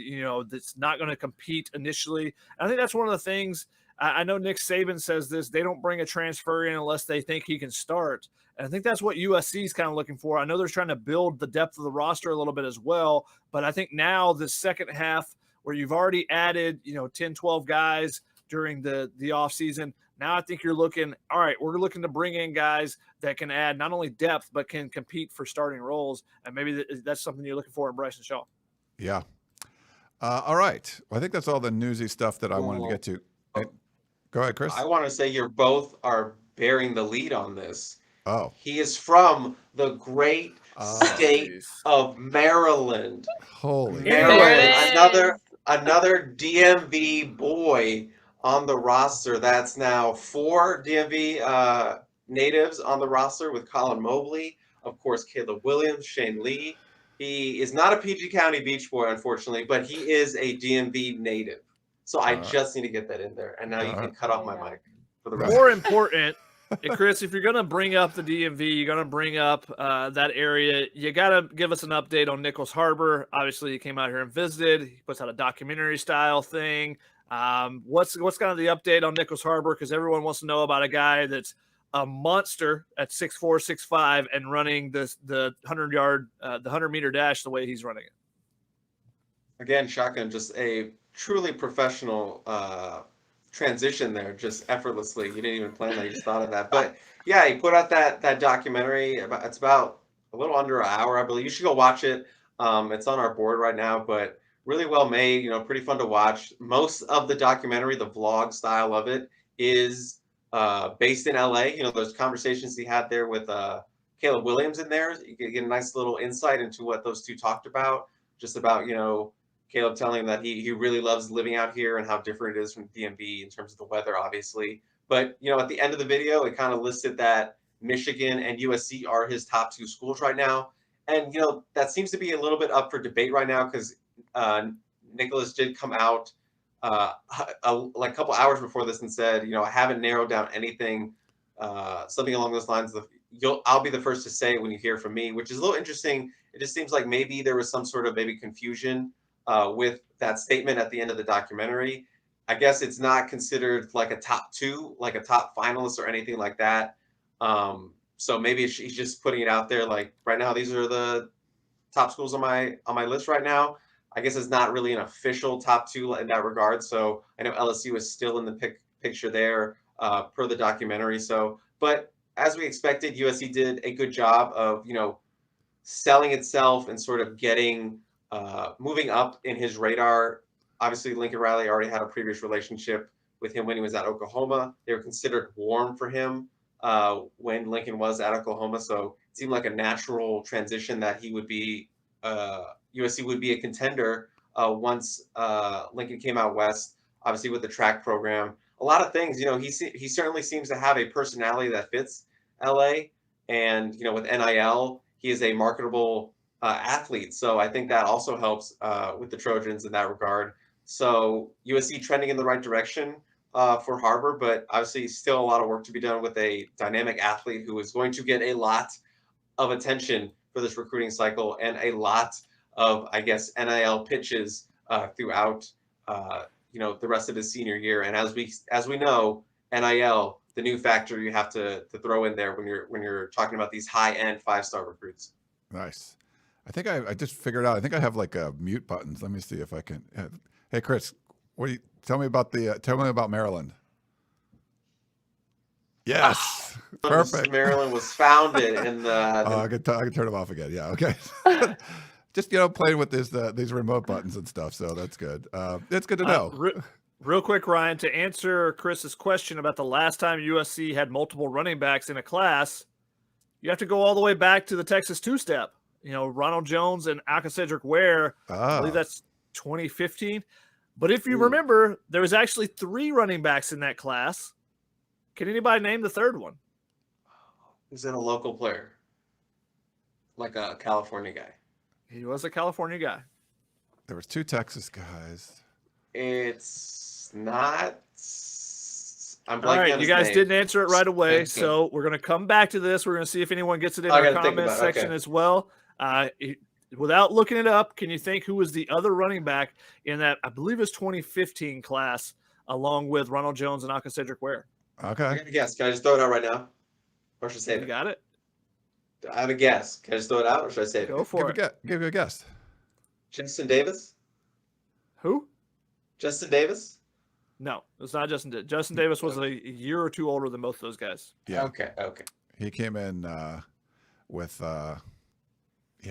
not going to compete initially. And I think that's one of the things. I know Nick Saban says this: they don't bring a transfer in unless they think he can start. And I think that's what USC is kind of looking for. I know they're trying to build the depth of the roster a little bit as well, but I think now the second half where you've already added, 10, 12 guys during the offseason, now I think you're looking, all right, we're looking to bring in guys that can add not only depth, but can compete for starting roles. And maybe that's something you're looking for in Bryson Shaw. Yeah. All right. Well, I think that's all the newsy stuff that I wanted to get to. Go ahead, Chris. I want to say you both are bearing the lead on this. Oh. He is from the great state of Maryland. Holy Maryland. Another DMV boy on the roster. That's now 4 DMV natives on the roster with Colin Mobley, of course, Caleb Williams, Shane Lee. He is not a PG County Beach boy, unfortunately, but he is a DMV native. So I just need to get that in there. And now you can cut off my mic for the rest. More important, Chris, if you're going to bring up the DMV, you're going to bring up that area, you got to give us an update on Nichols Harbor. Obviously, he came out here and visited. He puts out a documentary style thing. What's kind of the update on Nichols Harbor? Because everyone wants to know about a guy that's a monster at 6'4", 6'5", and running the 100-yard, the 100-meter dash the way he's running it. Again, Shotgun, just a truly professional transition there, just effortlessly. You didn't even plan that, you just thought of that. But yeah, he put out that documentary. It's about a little under an hour, I believe. You should go watch it. It's on our board right now, but really well made, pretty fun to watch. Most of the documentary, the vlog style of it, is based in LA. Those conversations he had there with Caleb Williams in there. You can get a nice little insight into what those two talked about, just about, Caleb telling him that he really loves living out here and how different it is from DMV in terms of the weather, obviously. But, at the end of the video, it kind of listed that Michigan and USC are his top 2 schools right now. And, that seems to be a little bit up for debate right now because Nicholas did come out like a couple hours before this and said, I haven't narrowed down anything, something along those lines of, I'll be the first to say it when you hear from me, which is a little interesting. It just seems like maybe there was some sort of confusion with that statement at the end of the documentary. I guess it's not considered like a top 2, like a top finalist or anything like that. So maybe he's just putting it out there. Like right now, these are the top schools on my list right now. I guess it's not really an official top 2 in that regard. So I know LSU is still in the picture there per the documentary. So, but as we expected, USC did a good job of, selling itself and sort of getting moving up in his radar. Obviously, Lincoln Riley already had a previous relationship with him when he was at Oklahoma. They were considered warm for him when Lincoln was at Oklahoma. So it seemed like a natural transition that he would be, USC would be a contender once Lincoln came out west, obviously with the track program. A lot of things, he certainly seems to have a personality that fits LA. And, with NIL, he is a marketable athlete. So I think that also helps with the Trojans in that regard. So USC trending in the right direction for Harbor, but obviously still a lot of work to be done with a dynamic athlete who is going to get a lot of attention for this recruiting cycle and a lot of, I guess, NIL pitches throughout, the rest of his senior year. And as we know, NIL, the new factor you have to throw in there when you're talking about these high-end 5-star recruits. Nice. I think I just figured out. I think I have like a mute buttons. Let me see if I can. Hey, Chris, tell me about Maryland. Yes, perfect. Maryland was founded in the. I can turn them off again. Yeah, okay. Just playing with these remote buttons and stuff. So that's good. It's good to know. Real quick, Ryan, to answer Chris's question about the last time USC had multiple running backs in a class, you have to go all the way back to the Texas two-step. Ronald Jones and Cedric Ware. I believe that's 2015. But if you remember, there was actually 3 running backs in that class. Can anybody name the third one? Is it a local player? Like a California guy? He was a California guy. There was 2 Texas guys. It's not. I'm blanking All right, on you his guys name. didn't answer it right away, so we're going to come back to this. We're going to see if anyone gets it in our comments section as well. Without looking it up, can you think who was the other running back in that, I believe it was 2015 class, along with Ronald Jones and Cedric Ware? Okay. I got a guess. Can I just throw it out right now? Or should I save it? You got it? I have a guess. Can I just throw it out or should I save Go it? for it. Give you a guess. Justin Davis? Who? Justin Davis? No, it's not Justin Davis. Justin Davis was a year or 2 older than both of those guys. Yeah. Okay. He came in with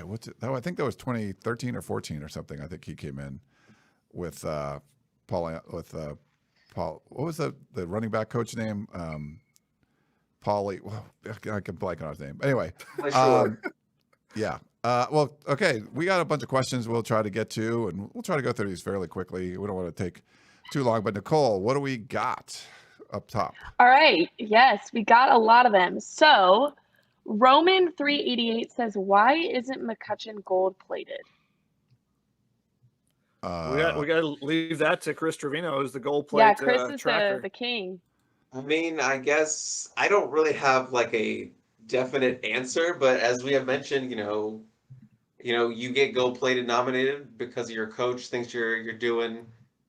what's it? I think that was 2013 or 14 or something. I think he came in with Paul. What was the running back coach name? Paulie. Well, I can blank on his name. Anyway, yeah. Well, okay. We got a bunch of questions we'll try to get to, and we'll try to go through these fairly quickly. We don't want to take too long. But Nicole, what do we got up top? All right. Yes, we got a lot of them. So Roman 388 says, why isn't McCutcheon gold plated? We got to leave that to Chris Trevino, who's the gold plate. Yeah, Chris is tracker. the king. I mean, I guess I don't really have like a definite answer, but as we have mentioned, you get gold plated nominated because your coach thinks you're doing,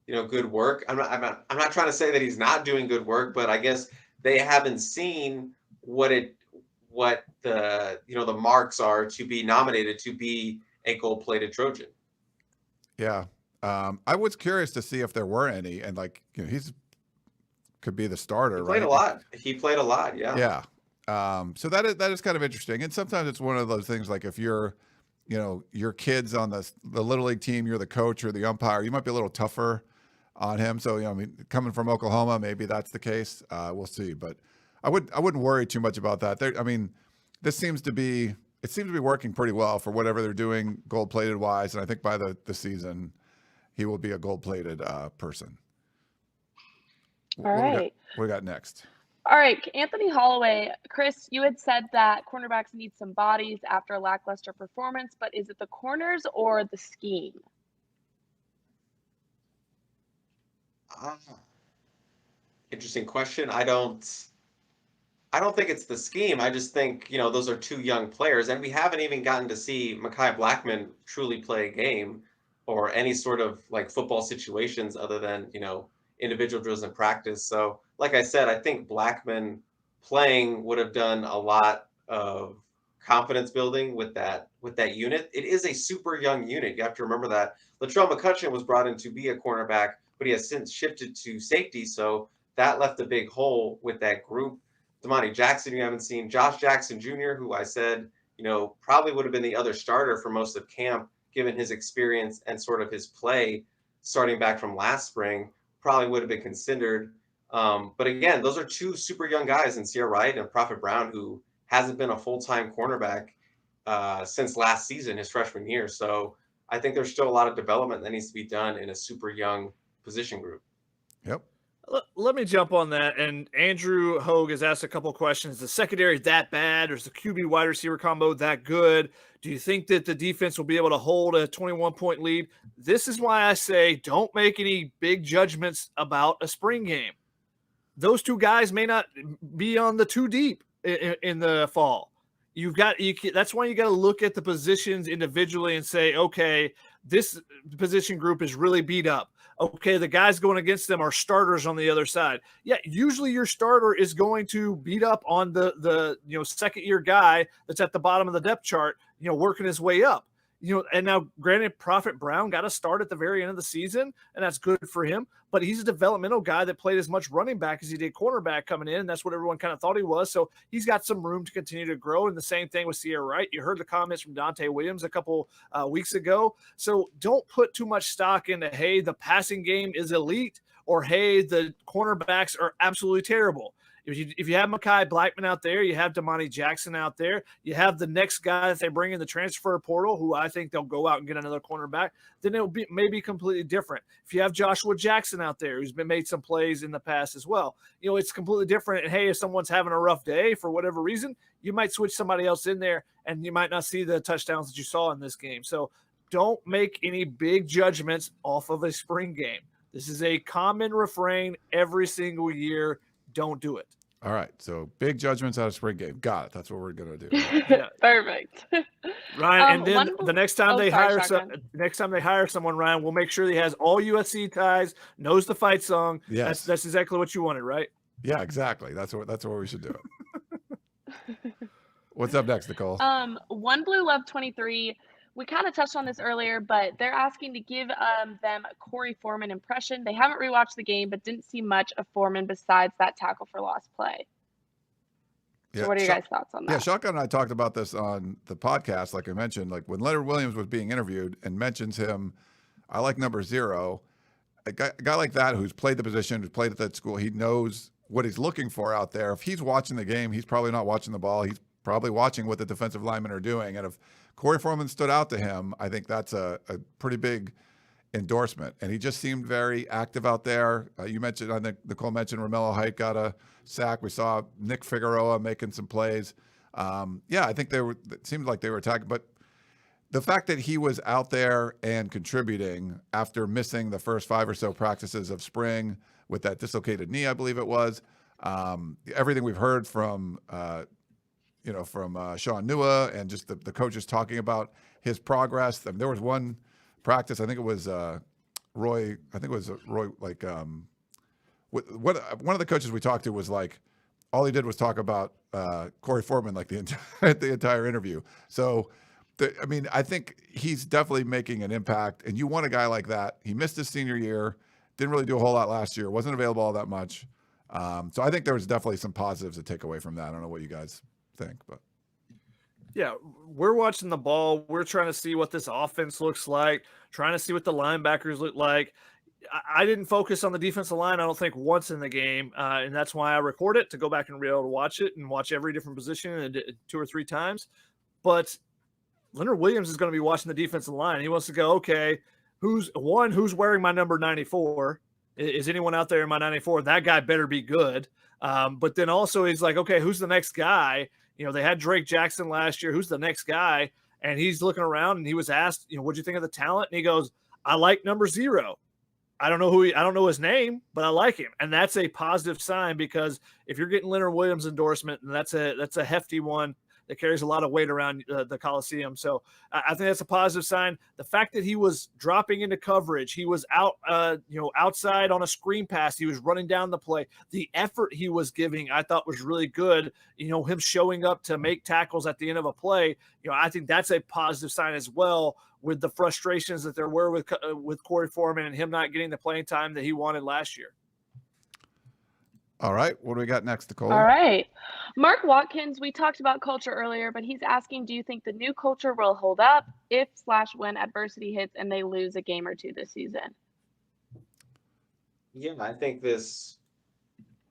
good work. I'm not trying to say that he's not doing good work, but I guess they haven't seen what the marks are to be nominated to be a gold plated Trojan. Yeah. I was curious to see if there were any, and he's could be the starter. He played a lot. He played a lot. Yeah. Yeah. So that is kind of interesting, and sometimes it's one of those things like if you're, your kid's on the little league team, you're the coach or the umpire, you might be a little tougher on him. So coming from Oklahoma, maybe that's the case. We'll see, but I wouldn't worry too much about that. This seems to be working pretty well for whatever they're doing gold plated wise, and I think by the season he will be a gold plated person. All right. What we got next? All right, Anthony Holloway. Chris, you had said that cornerbacks need some bodies after a lackluster performance, but is it the corners or the scheme? Interesting question. I don't think it's the scheme. I just think, those are 2 young players, and we haven't even gotten to see Mikaya Blackman truly play a game or any sort of like football situations other than, individual drills in practice. So like I said, I think Blackman playing would have done a lot of confidence building with that unit. It is a super young unit. You have to remember that. Latrell McCutcheon was brought in to be a cornerback, but he has since shifted to safety. So that left a big hole with that group. Damani Jackson, you haven't seen. Josh Jackson Jr., who I said, probably would have been the other starter for most of camp, given his experience and sort of his play starting back from last spring, probably would have been considered. But again, those are 2 super young guys in Sierra Wright and Prophet Brown, who hasn't been a full-time cornerback since last season, his freshman year. So I think there's still a lot of development that needs to be done in a super young position group. Yep. Let me jump on that. And Andrew Hogue has asked a couple of questions. Is the secondary that bad, or is the QB wide receiver combo that good? Do you think that the defense will be able to hold a 21-point lead? This is why I say don't make any big judgments about a spring game. Those 2 guys may not be on the 2 deep in the fall. That's why you got to look at the positions individually and say, okay, this position group is really beat up. Okay, the guys going against them are starters on the other side. Yeah, usually your starter is going to beat up on the second year guy that's at the bottom of the depth chart, working his way up. And now granted, Prophet Brown got a start at the very end of the season, and that's good for him. But he's a developmental guy that played as much running back as he did cornerback coming in. And that's what everyone kind of thought he was. So he's got some room to continue to grow. And the same thing with Sierra Wright. You heard the comments from Dante Williams a couple weeks ago. So don't put too much stock into, hey, the passing game is elite, or, hey, the cornerbacks are absolutely terrible. If you have Mikaya Blackman out there, you have Damani Jackson out there, you have the next guy that they bring in the transfer portal, who I think they'll go out and get another cornerback, then it'll be maybe completely different. If you have Joshua Jackson out there, who's made some plays in the past as well, it's completely different. And hey, if someone's having a rough day for whatever reason, you might switch somebody else in there, and you might not see the touchdowns that you saw in this game. So don't make any big judgments off of a spring game. This is a common refrain every single year. Don't do it. All right. So big judgments out of spring game. Got it. That's what we're going to do. Yeah. Perfect. Ryan, and then the next time they hire someone, Ryan, we'll make sure he has all USC ties, knows the fight song. Yes. That's exactly what you wanted, right? Yeah, exactly. That's what we should do. What's up next, Nicole? One Blue Love 23. We kind of touched on this earlier, but they're asking to give them a Corey Foreman impression. They haven't rewatched the game, but didn't see much of Foreman besides that tackle for loss play. Yeah. So what are your guys' thoughts on that? Yeah, Shotgun and I talked about this on the podcast, like I mentioned. Like when Leonard Williams was being interviewed and mentions him, I like number 0. A guy like that who's played the position, who's played at that school, he knows what he's looking for out there. If he's watching the game, he's probably not watching the ball. He's probably watching what the defensive linemen are doing. And if Corey Foreman stood out to him, I think that's a pretty big endorsement. And he just seemed very active out there. You mentioned, I think Nicole mentioned Romello Height got a sack. We saw Nick Figueroa making some plays. I think it seemed like they were attacking. But the fact that he was out there and contributing after missing the first 5 or so practices of spring with that dislocated knee, I believe it was, everything we've heard from Sean Nua and just the coaches talking about his progress. I mean, there was one practice, I think it was Roy, like one of the coaches we talked to was like, all he did was talk about Corey Foreman like the entire interview. So, I think he's definitely making an impact, and you want a guy like that. He missed his senior year, didn't really do a whole lot last year, wasn't available all that much. So I think there was definitely some positives to take away from that. I don't know what you guys think, but yeah, we're watching the ball. We're trying to see what this offense looks like, trying to see what the linebackers look like. I didn't focus on the defensive line, I don't think, once in the game, and that's why I record it, to go back and be able to watch it and watch every different position 2 or 3 times. But Leonard Williams is going to be watching the defensive line. He wants to go, okay, who's wearing my number 94? Is anyone out there in my 94? That guy better be good. But then also he's like, okay, who's the next guy? They had Drake Jackson last year. Who's the next guy? And he's looking around and he was asked, what'd you think of the talent? And he goes, I like number 0. I don't know his name, but I like him. And that's a positive sign, because if you're getting Leonard Williams endorsement, and that's a hefty one that carries a lot of weight around the Coliseum. So I think that's a positive sign. The fact that he was dropping into coverage, he was out, outside on a screen pass, he was running down the play. The effort he was giving, I thought, was really good. Him showing up to make tackles at the end of a play, I think that's a positive sign as well, with the frustrations that there were with Corey Foreman and him not getting the playing time that he wanted last year. All right. What do we got next, Nicole? All right. Mark Watkins, we talked about culture earlier, but he's asking, do you think the new culture will hold up if/when adversity hits and they lose a game or 2 this season? Yeah, I think this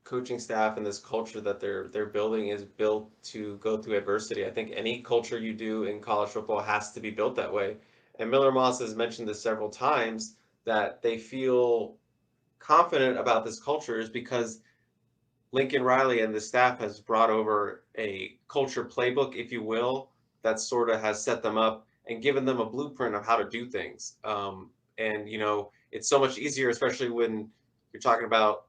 coaching staff and this culture that they're building is built to go through adversity. I think any culture you do in college football has to be built that way. And Miller Moss has mentioned this several times, that they feel confident about this culture is because Lincoln Riley and the staff has brought over a culture playbook, if you will, that sort of has set them up and given them a blueprint of how to do things. And it's so much easier, especially when you're talking about,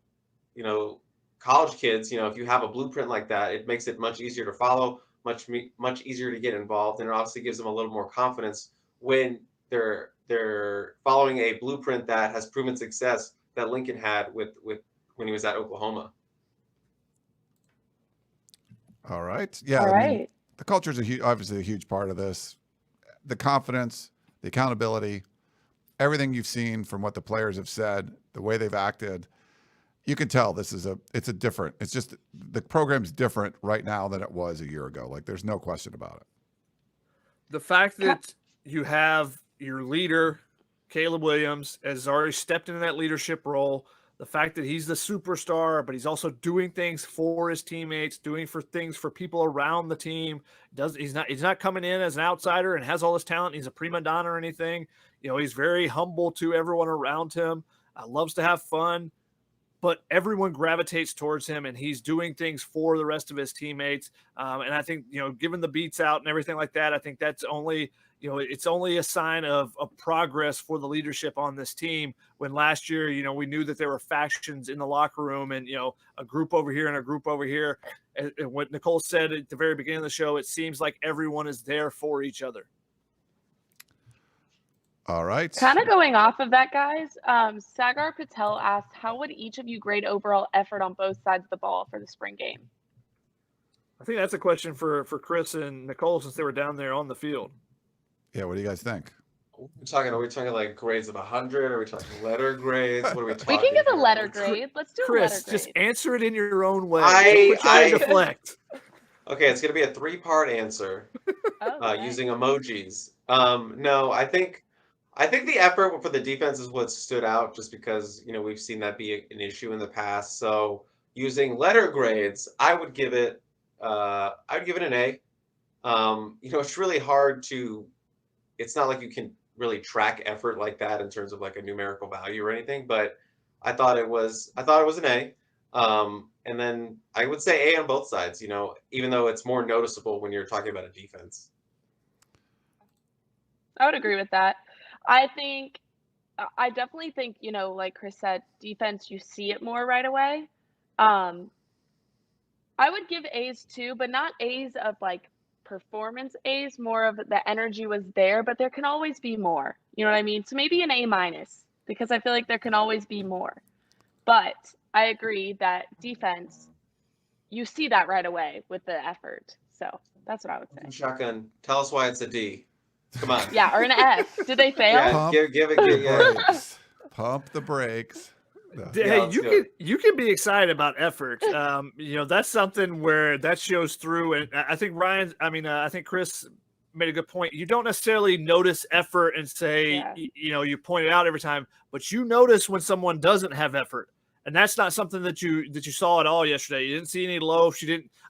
college kids. If you have a blueprint like that, it makes it much easier to follow, much easier to get involved, and it obviously gives them a little more confidence when they're following a blueprint that has proven success that Lincoln had with when he was at Oklahoma. All right. Yeah. All right. The culture is obviously a huge part of this. The confidence, the accountability, everything you've seen from what the players have said, the way they've acted, you can tell it's just the program's different right now than it was a year ago. Like, there's no question about it. The fact that you have your leader, Caleb Williams, has already stepped into that leadership role. the fact that he's the superstar, but he's also doing things for his teammates, things for people around the team. He's not coming in as an outsider and has all this talent. He's a prima donna or anything. He's very humble to everyone around him. Loves to have fun, but everyone gravitates towards him, and he's doing things for the rest of his teammates. And I think, given the beats out and everything like that, I think that's only, it's only a sign of progress for the leadership on this team. When last year, we knew that there were factions in the locker room and, a group over here and a group over here. And what Nicole said at the very beginning of the show, it seems like everyone is there for each other. All right. Kind of going off of that, guys, Sagar Patel asked, how would each of you grade overall effort on both sides of the ball for the spring game? I think that's a question for Chris and Nicole, since they were down there on the field. Yeah, what do you guys think? Are we talking like grades of 100? Are we talking letter grades? What are we talking? We can give a here? letter grade. Let's do a letter Chris, grade. just answer it in your own way. I Don't deflect. Okay, it's gonna be a 3-part answer using emojis. No, I think the effort for the defense is what stood out, just because we've seen that be an issue in the past. So using letter grades, I would give it an A. It's really hard to. It's not like you can really track effort like that in terms of like a numerical value or anything, but I thought it was an A. And then I would say A on both sides, even though it's more noticeable when you're talking about a defense. I would agree with that. I definitely think, like Chris said, defense, you see it more right away. I would give A's too, but not A's of like performance A's, more of the energy was there, but there can always be more. You know what I mean? So maybe an A-, because I feel like there can always be more. But I agree that defense, you see that right away with the effort. So that's what I would say. Shotgun, tell us why it's a D. Come on. Yeah, or an F. Did they fail? Yeah, give it. Brakes. Pump the brakes. Hey, you can be excited about effort. That's something where that shows through. And I think I think Chris made a good point. You don't necessarily notice effort and say, you point it out every time, but you notice when someone doesn't have effort. And that's not something that you saw at all yesterday. You didn't see any loafs.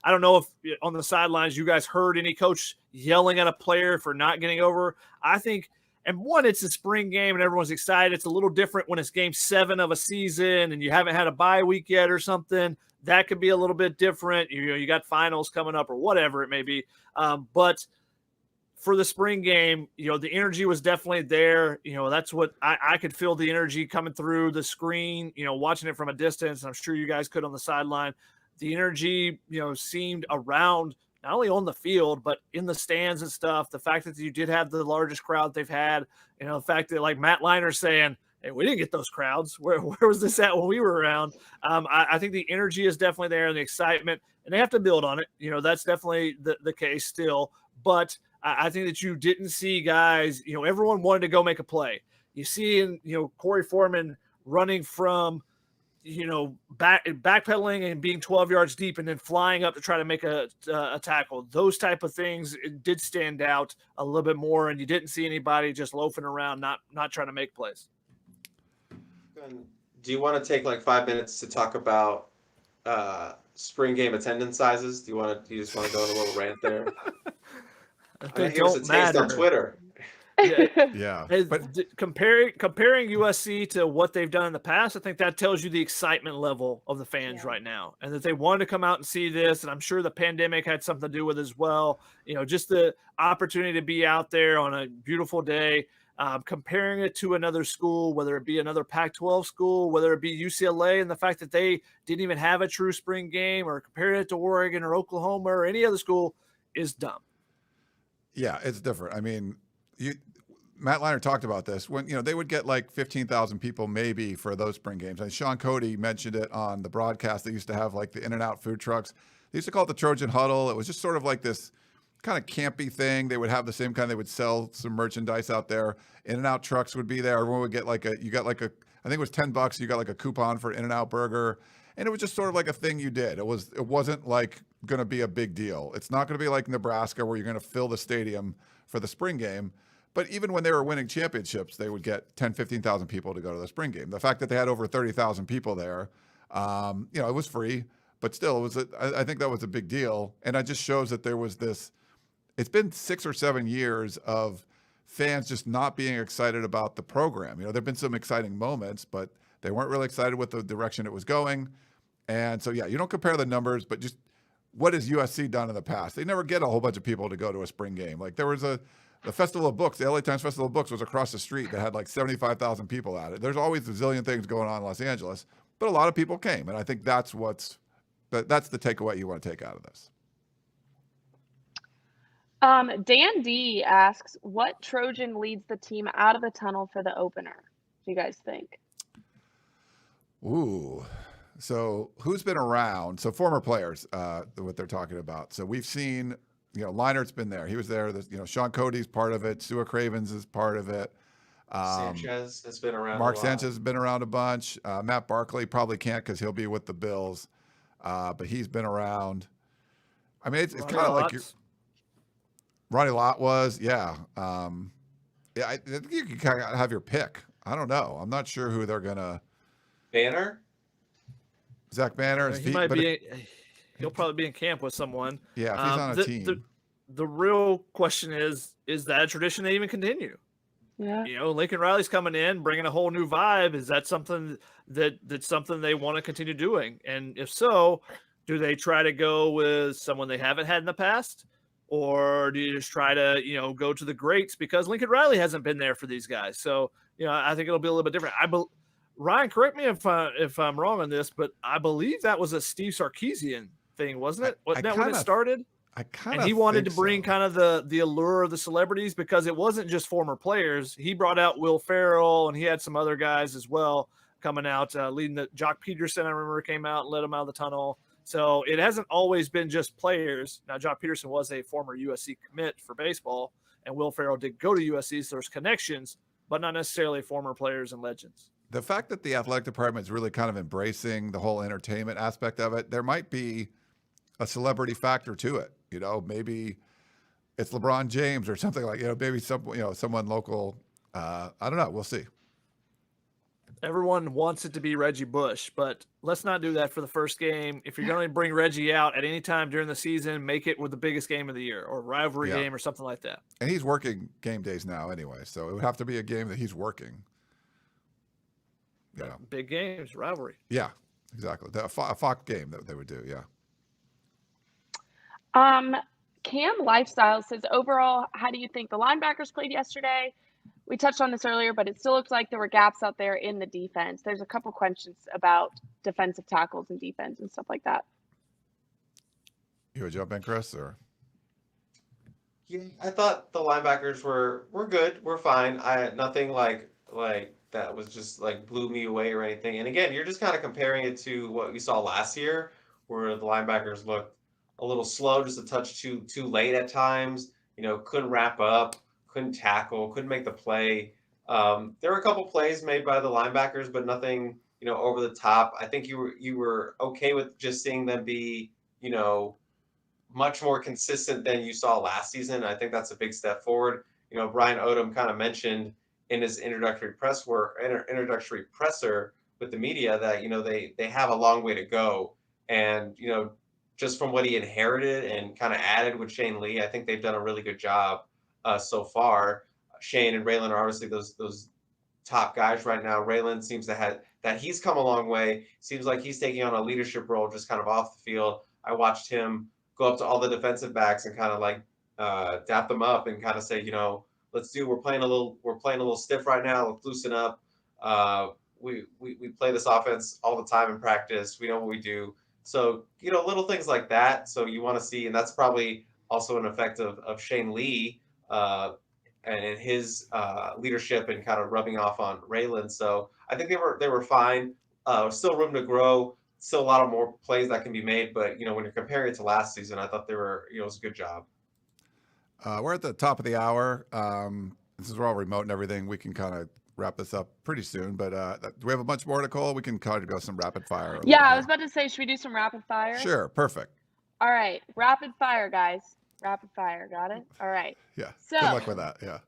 I don't know if on the sidelines you guys heard any coach yelling at a player for not getting over. I think, and one, it's a spring game and everyone's excited. It's a little different when it's game 7 of a season and you haven't had a bye week yet or something. That could be a little bit different. You got finals coming up or whatever it may be. But for the spring game, the energy was definitely there. That's what I could feel, the energy coming through the screen, watching it from a distance. I'm sure you guys could on the sideline. The energy, seemed around, not only on the field, but in the stands and stuff. The fact that you did have the largest crowd they've had, the fact that like Matt Liner saying, hey, we didn't get those crowds. Where was this at when we were around? I think the energy is definitely there and the excitement, and they have to build on it. That's definitely the case still. But I think that you didn't see guys, everyone wanted to go make a play. You see, Corey Foreman running from, backpedaling and being 12 yards deep and then flying up to try to make a tackle. Those type of things did stand out a little bit more, and you didn't see anybody just loafing around, not trying to make plays. Do you want to take like 5 minutes to talk about spring game attendance sizes? Do you just want to go on a little rant there? They here's a don't taste matter. on Twitter. Yeah. But comparing USC to what they've done in the past, I think that tells you the excitement level of the fans right now, and that they wanted to come out and see this. And I'm sure the pandemic had something to do with it as well. Just the opportunity to be out there on a beautiful day, comparing it to another school, whether it be another Pac-12 school, whether it be UCLA, and the fact that they didn't even have a true spring game, or comparing it to Oregon or Oklahoma or any other school is dumb. Yeah, it's different. I mean, Matt Liner talked about this when, they would get like 15,000 people maybe for those spring games. And Sean Cody mentioned it on the broadcast. They used to have like the In-N-Out food trucks. They used to call it the Trojan Huddle. It was just sort of like this kind of campy thing. They would have the same kind. They would sell some merchandise out there. In-N-Out trucks would be there. Everyone would get I think it was $10. You got like a coupon for In-N-Out burger. And it was just sort of like a thing you did. It wasn't like going to be a big deal. It's not going to be like Nebraska where you're going to fill the stadium for the spring game. But even when they were winning championships, they would get 10, 15,000 people to go to the spring game. The fact that they had over 30,000 people there, it was free, but still, I think that was a big deal. And it just shows that there was this. It's been 6 or 7 years of fans just not being excited about the program. There've been some exciting moments, but they weren't really excited with the direction it was going. And so, you don't compare the numbers, but just what has USC done in the past? They never get a whole bunch of people to go to a spring game. Like there was the Festival of Books, the LA Times Festival of Books was across the street that had like 75,000 people at it. There's always a zillion things going on in Los Angeles, but a lot of people came. And I think that's the takeaway you want to take out of this. Dan D asks, what Trojan leads the team out of the tunnel for the opener? Do you guys think? Ooh. So who's been around? So former players, what they're talking about. So we've seen, Leinert's been there. He was there. Sean Cody's part of it. Stuart Cravens is part of it. Sanchez has been around. Mark Sanchez has been around a bunch. Matt Barkley probably can't because he'll be with the Bills. But he's been around. I mean, it's kind of like Ronnie Lott was, yeah. I think you can kind of have your pick. I don't know. I'm not sure who they're gonna. Banner. Zach Banner. He'll probably be in camp with someone. Yeah, if he's on a team. The real question is that a tradition they even continue? Yeah. Lincoln Riley's coming in, bringing a whole new vibe. Is that something that's something they want to continue doing? And if so, do they try to go with someone they haven't had in the past? Or do you just try to, go to the greats? Because Lincoln Riley hasn't been there for these guys. So, I think it'll be a little bit different. Ryan, correct me if I'm wrong on this, but I believe that was a Steve Sarkisian thing, wasn't it? Wasn't that when it started? And he wanted to bring kind of the allure of the celebrities because it wasn't just former players. He brought out Will Ferrell and he had some other guys as well coming out, leading the Jock Peterson, I remember, came out and led him out of the tunnel. So it hasn't always been just players. Now, Jock Peterson was a former USC commit for baseball, and Will Ferrell did go to USC, so there's connections, but not necessarily former players and legends. The fact that the athletic department is really kind of embracing the whole entertainment aspect of it, there might be a celebrity factor to it. Maybe it's LeBron James or something like, maybe someone local. I don't know. We'll see. Everyone wants it to be Reggie Bush, but let's not do that for the first game. If you're going to bring Reggie out at any time during the season, make it with the biggest game of the year or rivalry game or something like that. And he's working game days now anyway, so it would have to be a game that he's working. Big games, rivalry. Yeah, exactly. A Fox game that they would do, yeah. Cam Lifestyle says, overall, how do you think the linebackers played yesterday? We touched on this earlier, but it still looks like there were gaps out there in the defense. There's a couple questions about defensive tackles and defense and stuff like that. You would jump in, Chris, or? Yeah, I thought the linebackers were good. We're fine. Nothing like that was just like blew me away or anything. And again, you're just kind of comparing it to what we saw last year, where the linebackers looked a little slow, just a touch too late at times. Couldn't wrap up, couldn't tackle, couldn't make the play. There were a couple plays made by the linebackers, but nothing, over the top. I think you were okay with just seeing them be, much more consistent than you saw last season. I think that's a big step forward. Brian Odom kind of mentioned in his introductory presser with the media that, they have a long way to go. And, just from what he inherited and kind of added with Shane Lee, I think they've done a really good job so far. Shane and Raylan are obviously those top guys right now. Raylan seems to have that he's come a long way. Seems like he's taking on a leadership role just kind of off the field. I watched him go up to all the defensive backs and kind of like dap them up and kind of say, we're playing a little stiff right now. Let's loosen up. We play this offense all the time in practice. We know what we do. So, little things like that. So you want to see, and that's probably also an effect of Shane Lee and his leadership and kind of rubbing off on Raylan. So I think they were fine. Still room to grow. Still a lot of more plays that can be made. But, when you're comparing it to last season, I thought they were, it was a good job. We're at the top of the hour. Since we're all remote and everything, we can kind of wrap this up pretty soon. But do we have a bunch more, Nicole? We can kind of go some rapid fire. Yeah, I was about to say, should we do some rapid fire? Sure, perfect. All right, rapid fire, guys. Rapid fire, got it? All right. Yeah, So, good luck with that, yeah.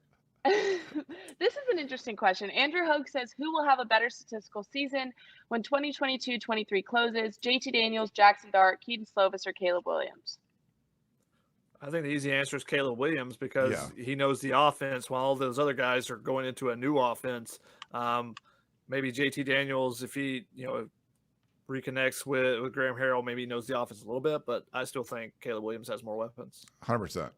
This is an interesting question. Andrew Hogue says, who will have a better statistical season when 2022-23 closes? JT Daniels, Jackson Dart, Keaton Slovis, or Caleb Williams? I think the easy answer is Caleb Williams because Yeah. he knows the offense while all those other guys are going into a new offense. Maybe JT Daniels, if he, reconnects with Graham Harrell, maybe he knows the offense a little bit, but I still think Caleb Williams has more weapons. 100%.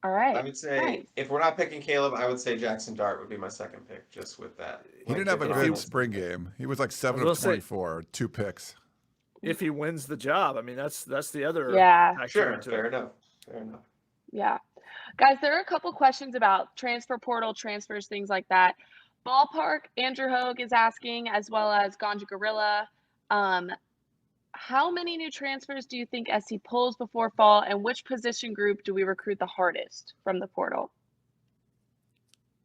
All right. I would say Nice. if we're not picking Caleb, I would say Jackson Dart would be my second pick, just with that. He didn't have a different good offense. spring game. He was like 7 of 24, 2 picks. If he wins the job, I mean, that's the other Yeah. factor Sure, into fair it. enough. Fair enough. Yeah. Guys, there are a couple questions about transfer portal, transfers, things like that. Ballpark, Andrew Hogue is asking, as well as Ganja Gorilla. How many new transfers do you think SC pulls before fall, and which position group do we recruit the hardest from the portal?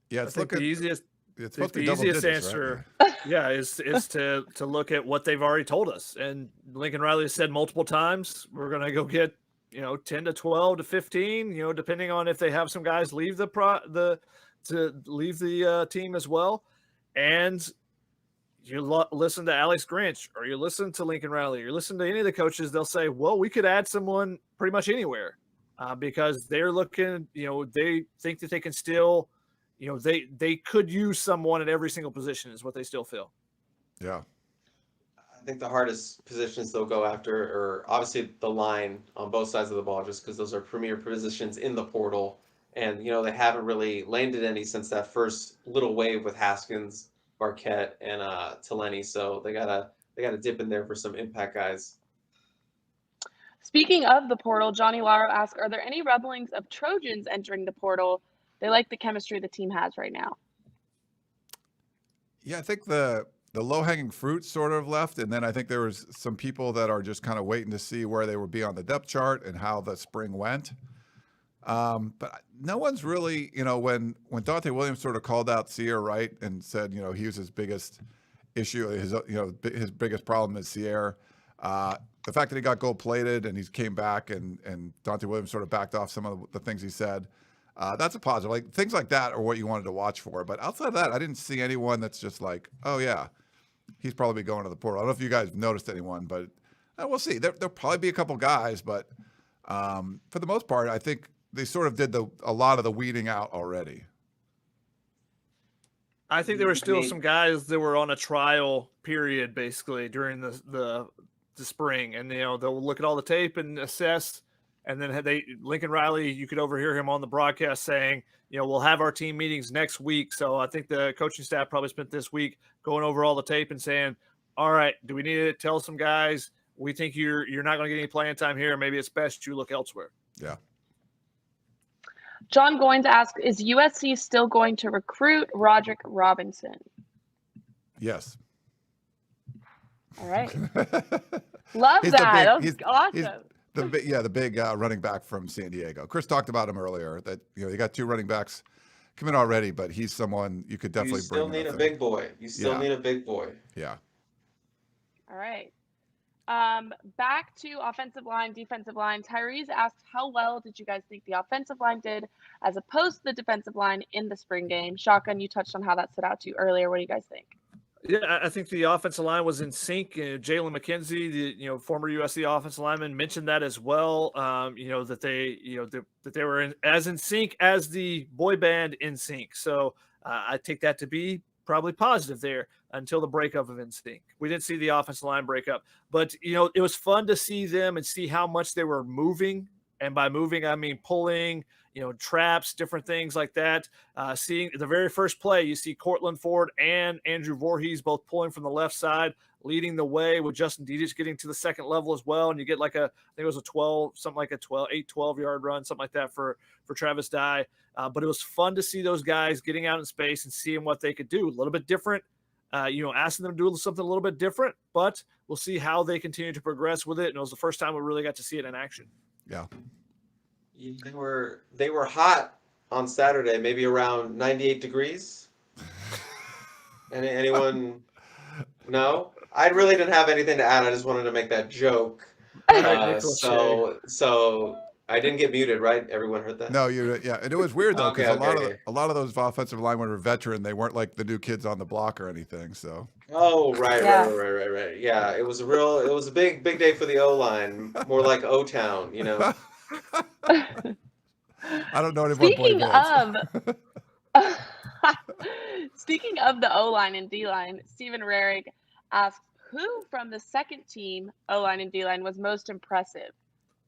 Yeah, I it's think the easiest it's supposed to be the double easiest digits, answer, right? yeah, is to look at what they've already told us. And Lincoln Riley has said multiple times, we're going to go get 10 to 12 to 15, depending on if they have some guys leave the team as well. And you listen to Alex Grinch, or you listen to Lincoln Riley, or you listen to any of the coaches, they'll say, well, we could add someone pretty much anywhere because they're looking, they think that they can still, they could use someone at every single position is what they still feel. Yeah. I think the hardest positions they'll go after are obviously the line on both sides of the ball, just because those are premier positions in the portal. And, they haven't really landed any since that first little wave with Haskins, Barquette, and Taleni. So they gotta dip in there for some impact guys. Speaking of the portal, Johnny Laro asks, are there any rumblings of Trojans entering the portal? They like the chemistry the team has right now. Yeah, I think the low-hanging fruit sort of left, and then I think there was some people that are just kind of waiting to see where they would be on the depth chart and how the spring went. But no one's really, when Dante Williams sort of called out Sierra Wright and said, he was his biggest issue, his biggest problem is Sierra. The fact that he got gold-plated and he came back and Dante Williams sort of backed off some of the things he said, that's a positive. Like things like that are what you wanted to watch for. But outside of that, I didn't see anyone that's just like, oh yeah, he's probably going to the portal. I don't know if you guys noticed anyone, but we'll see. There'll probably be a couple guys, but for the most part, I think they sort of did a lot of the weeding out already. I think there were still some guys that were on a trial period basically during the spring, and they'll look at all the tape and assess. And then Lincoln Riley, you could overhear him on the broadcast saying, we'll have our team meetings next week. So I think the coaching staff probably spent this week going over all the tape and saying, all right, do we need to tell some guys, we think you're not going to get any playing time here. Maybe it's best you look elsewhere. Yeah. John Goins asks, is USC still going to recruit Roderick Robinson? Yes. All right. Love that. That was awesome. The big running back from San Diego. Chris talked about him earlier. That you got 2 running backs coming already, but he's someone you could definitely bring. You still need a big boy. You still need a big boy. Yeah. All right. Back to offensive line, defensive line. Tyrese asked, how well did you guys think the offensive line did as opposed to the defensive line in the spring game? Shotgun, you touched on how that stood out to you earlier. What do you guys think? Yeah, I think the offensive line was in sync. Jalen McKenzie, the former USC offensive lineman, mentioned that as well. That they were as in sync as the boy band in sync. So I take that to be probably positive there until the breakup of NSYNC. We didn't see the offensive line breakup, but it was fun to see them and see how much they were moving. And by moving, I mean pulling, traps, different things like that. Seeing the very first play, you see Cortland Ford and Andrew Voorhees both pulling from the left side, leading the way with Justin Dedich getting to the second level as well. And you get I think it was a 12-yard run, something like that for Travis Dye. But it was fun to see those guys getting out in space and seeing what they could do. A little bit different, asking them to do something a little bit different, but we'll see how they continue to progress with it. And it was the first time we really got to see it in action. Yeah. They were hot on Saturday, maybe around 98 degrees. Anyone? No? I really didn't have anything to add. I just wanted to make that joke. So I didn't get muted, right? Everyone heard that? No, yeah, and it was weird though because Okay. a lot of those offensive linemen were veteran. They weren't like the new kids on the block or anything. So Oh, right. Yeah. Yeah, it was a big day for the O-line, more like O-Town, you know. I don't know any more boy Speaking bands. of Speaking of the O-line and D-line, Stephen Rarig asks, who from the second team O-line and D-line was most impressive?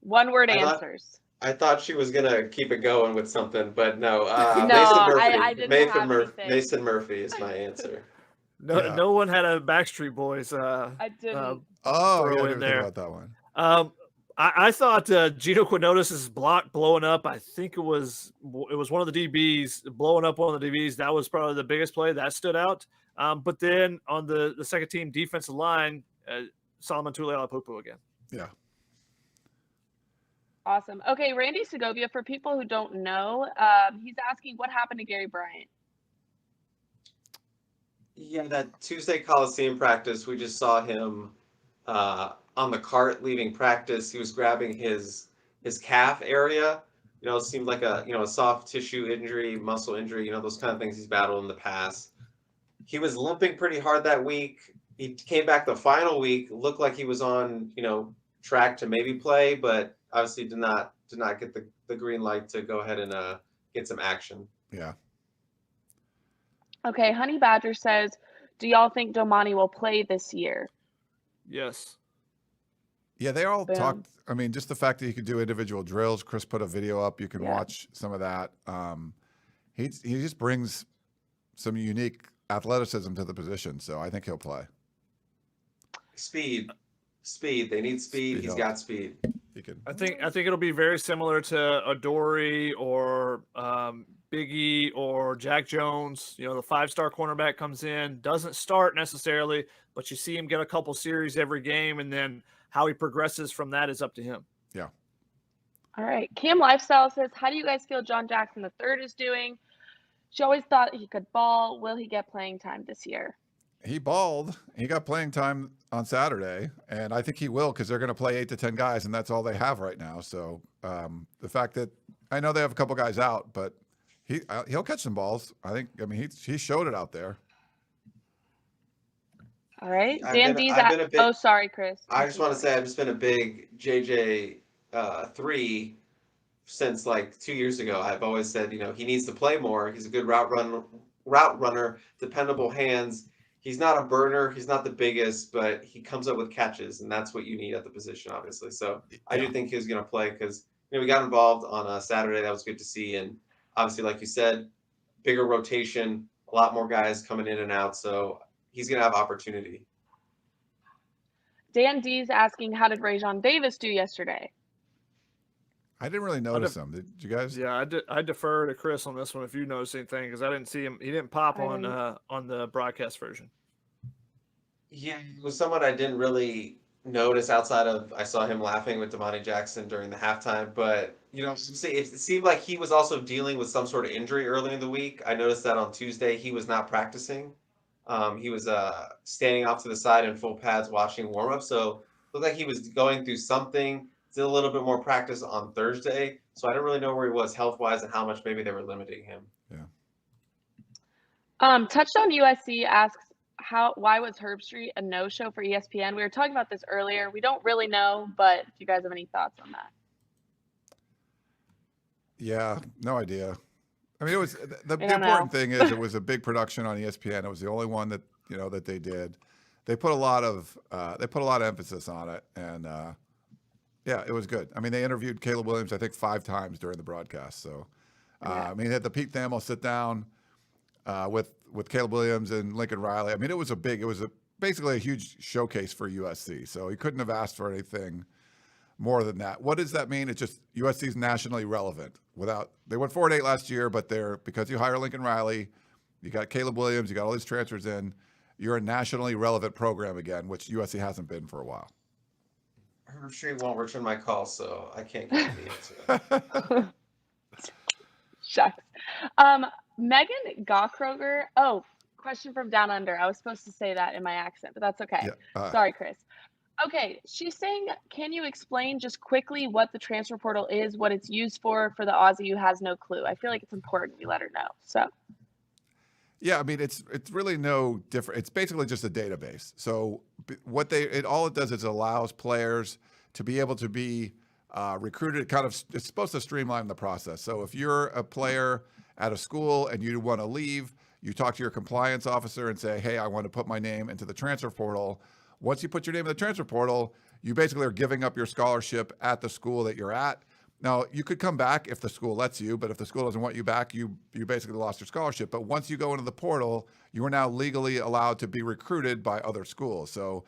One-word I thought answers. I thought she was gonna keep it going with something, but no. No, Mason Murphy. I didn't have anything. Mason Murphy is my answer. No one had a Backstreet Boys I didn't. Oh, throw yeah, I in didn't think there. about that one. I thought Gino Quinones' block blowing up. I think it was one of the DBs blowing up one of the DBs. That was probably the biggest play that stood out. But then on the second team defensive line, Solomon Tuileala-Pupu again. Yeah. Awesome. Okay, Randy Segovia, for people who don't know, he's asking what happened to Gary Bryant. Yeah, that Tuesday Coliseum practice, we just saw him on the cart leaving practice. He was grabbing his calf area. You know, it seemed like a soft tissue injury, muscle injury, you know, those kind of things he's battled in the past. He was limping pretty hard that week. He came back the final week, looked like he was on, track to maybe play, but obviously did not get the green light to go ahead and get some action. Yeah. Okay, Honey Badger says, do y'all think Domani will play this year? Yes. Yeah, they all Boom. talked. I mean, just the fact that you could do individual drills. Chris put a video up. You can Yeah. watch some of that. He just brings some unique athleticism to the position, so I think he'll play. Speed. They need speed. He's got speed. He can. I think it'll be very similar to Adoree or Biggie or Jack Jones. You know, the 5-star cornerback comes in, doesn't start necessarily, but you see him get a couple series every game, and then how he progresses from that is up to him. Yeah. All right. Cam Lifestyle says, how do you guys feel John Jackson III is doing? She always thought he could ball. Will he get playing time this year? He balled. He got playing time on Saturday, and I think he will because they're going to play 8 to 10 guys, and that's all they have right now. So the fact that I know they have a couple guys out, but he'll catch some balls. I mean, he showed it out there. All right. I've Dan been D's a big- oh, sorry, Chris. I just want to say I've just been a big JJ 3 since like 2 years ago. I've always said, he needs to play more. He's a good route runner, dependable hands. He's not a burner. He's not the biggest, but he comes up with catches, and that's what you need at the position, obviously. So I do think he's going to play because we got involved on Saturday. That was good to see, and obviously, like you said, bigger rotation, a lot more guys coming in and out. So he's going to have opportunity. Dan D's asking, how did Rajon Davis do yesterday? I didn't really notice him. Did you guys? Yeah, I defer to Chris on this one if you notice anything because I didn't see him. He didn't pop on the broadcast version. Yeah, it was someone I didn't really notice outside of I saw him laughing with Domani Jackson during the halftime. But it seemed like he was also dealing with some sort of injury early in the week. I noticed that on Tuesday he was not practicing. He was standing off to the side in full pads watching warm-up. So it looked like he was going through something. Did a little bit more practice on Thursday. So I don't really know where he was health-wise and how much maybe they were limiting him. Yeah. Touchdown USC asks, why was Herbstreit a no-show for ESPN? We were talking about this earlier. We don't really know, but do you guys have any thoughts on that? Yeah, no idea. I mean, it was the important thing is it was a big production on ESPN. It was the only one that that they did. They put a lot of emphasis on it, and yeah, it was good. I mean, they interviewed Caleb Williams I think 5 times during the broadcast. So I mean, they had the Pete Thamel sit down with Caleb Williams and Lincoln Riley. I mean, it was basically a huge showcase for USC. So he couldn't have asked for anything more than that. What does that mean? It's just USC's nationally relevant. They went 4-8 last year, but because you hire Lincoln Riley, you got Caleb Williams, you got all these transfers in, you're a nationally relevant program again, which USC hasn't been for a while. Herbstreit won't return my call, so I can't give the answer. Shucks. Megan Gawkroger. Oh, question from Down Under. I was supposed to say that in my accent, but that's okay. Yeah, sorry, Chris. Okay, she's saying, can you explain just quickly what the transfer portal is, what it's used for the Aussie who has no clue? I feel like it's important we let her know. So, Yeah, I mean it's really no different. It's basically just a database. So all it does is it allows players to be able to be recruited. It's supposed to streamline the process. So if you're a player at a school and you want to leave, you talk to your compliance officer and say, "Hey, I want to put my name into the transfer portal." Once you put your name in the transfer portal, you basically are giving up your scholarship at the school that you're at. Now, you could come back if the school lets you, but if the school doesn't want you back, you basically lost your scholarship. But once you go into the portal, you are now legally allowed to be recruited by other schools. So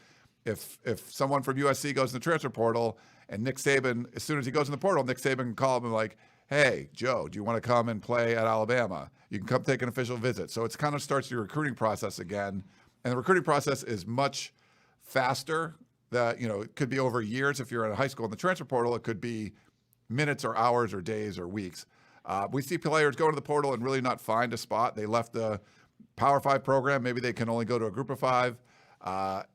if someone from USC goes in the transfer portal and Nick Saban, as soon as he goes in the portal, Nick Saban can call him and like, "Hey, Joe, do you want to come and play at Alabama? You can come take an official visit." So it's kind of starts your recruiting process again. And the recruiting process is much faster. That, it could be over years. If you're in high school in the transfer portal, it could be minutes or hours or days or weeks. We see players go to the portal and really not find a spot. They left the Power 5 program. Maybe they can only go to a group of 5.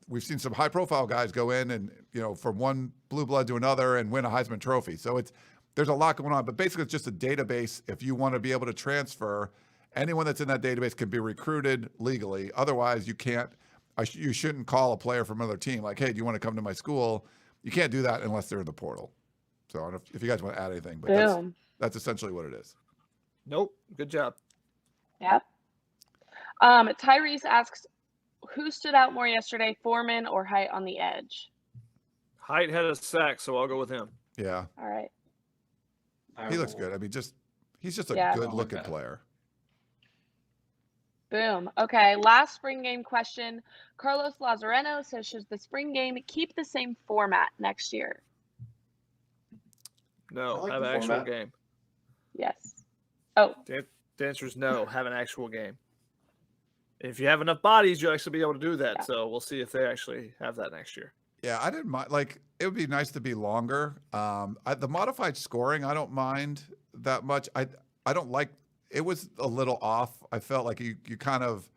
We've seen some high-profile guys go in and, from one blue blood to another and win a Heisman Trophy. So there's a lot going on. But basically, it's just a database. If you want to be able to transfer, anyone that's in that database can be recruited legally. Otherwise, you can't. You shouldn't call a player from another team like, "Hey, do you want to come to my school?" You can't do that unless they're in the portal. So I don't know if you guys want to add anything, but that's essentially what it is. Nope. Good job. Yep. Tyrese asks, who stood out more yesterday, Foreman or Height on the edge? Height had a sack, so I'll go with him. Yeah. All right. He looks good. I mean, he's just a good-looking player. Boom. Okay, last spring game question. Carlos Lazareno says, should the spring game keep the same format next year? No, have an actual game. Yes. Oh. The answer is no, have an actual game. If you have enough bodies, you'll actually be able to do that. Yeah. So we'll see if they actually have that next year. Yeah, I didn't mind. Like, it would be nice to be longer. The modified scoring, I don't mind that much. I don't like. It was a little off. I felt like you kind of.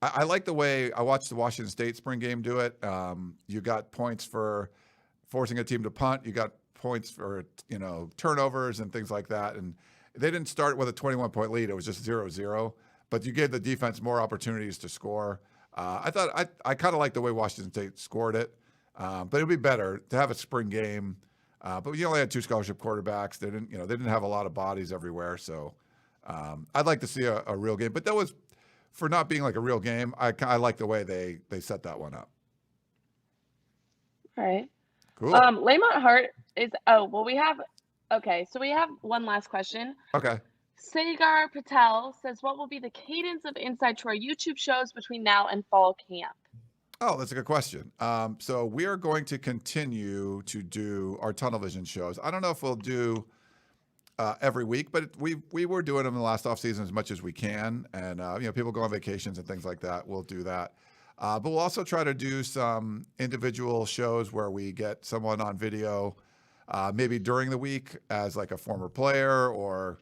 I like the way I watched the Washington State spring game do it. You got points for forcing a team to punt. You got points for turnovers and things like that. And they didn't start with a 21-point lead. It was just 0-0. But you gave the defense more opportunities to score. I thought I kind of like the way Washington State scored it. But it'd be better to have a spring game. But you only had 2 scholarship quarterbacks. They didn't have a lot of bodies everywhere. So I'd like to see a real game. But that was, for not being like a real game, I like the way they set that one up. All right. Cool. Lamont Hart is, we have one last question. Okay. Sagar Patel says, what will be the cadence of Inside Troy YouTube shows between now and fall camp? Oh, that's a good question. So we are going to continue to do our tunnel vision shows. I don't know if we'll do every week, but we were doing them in the last off season as much as we can. And, people go on vacations and things like that. We'll do that. But we'll also try to do some individual shows where we get someone on video, maybe during the week as like a former player or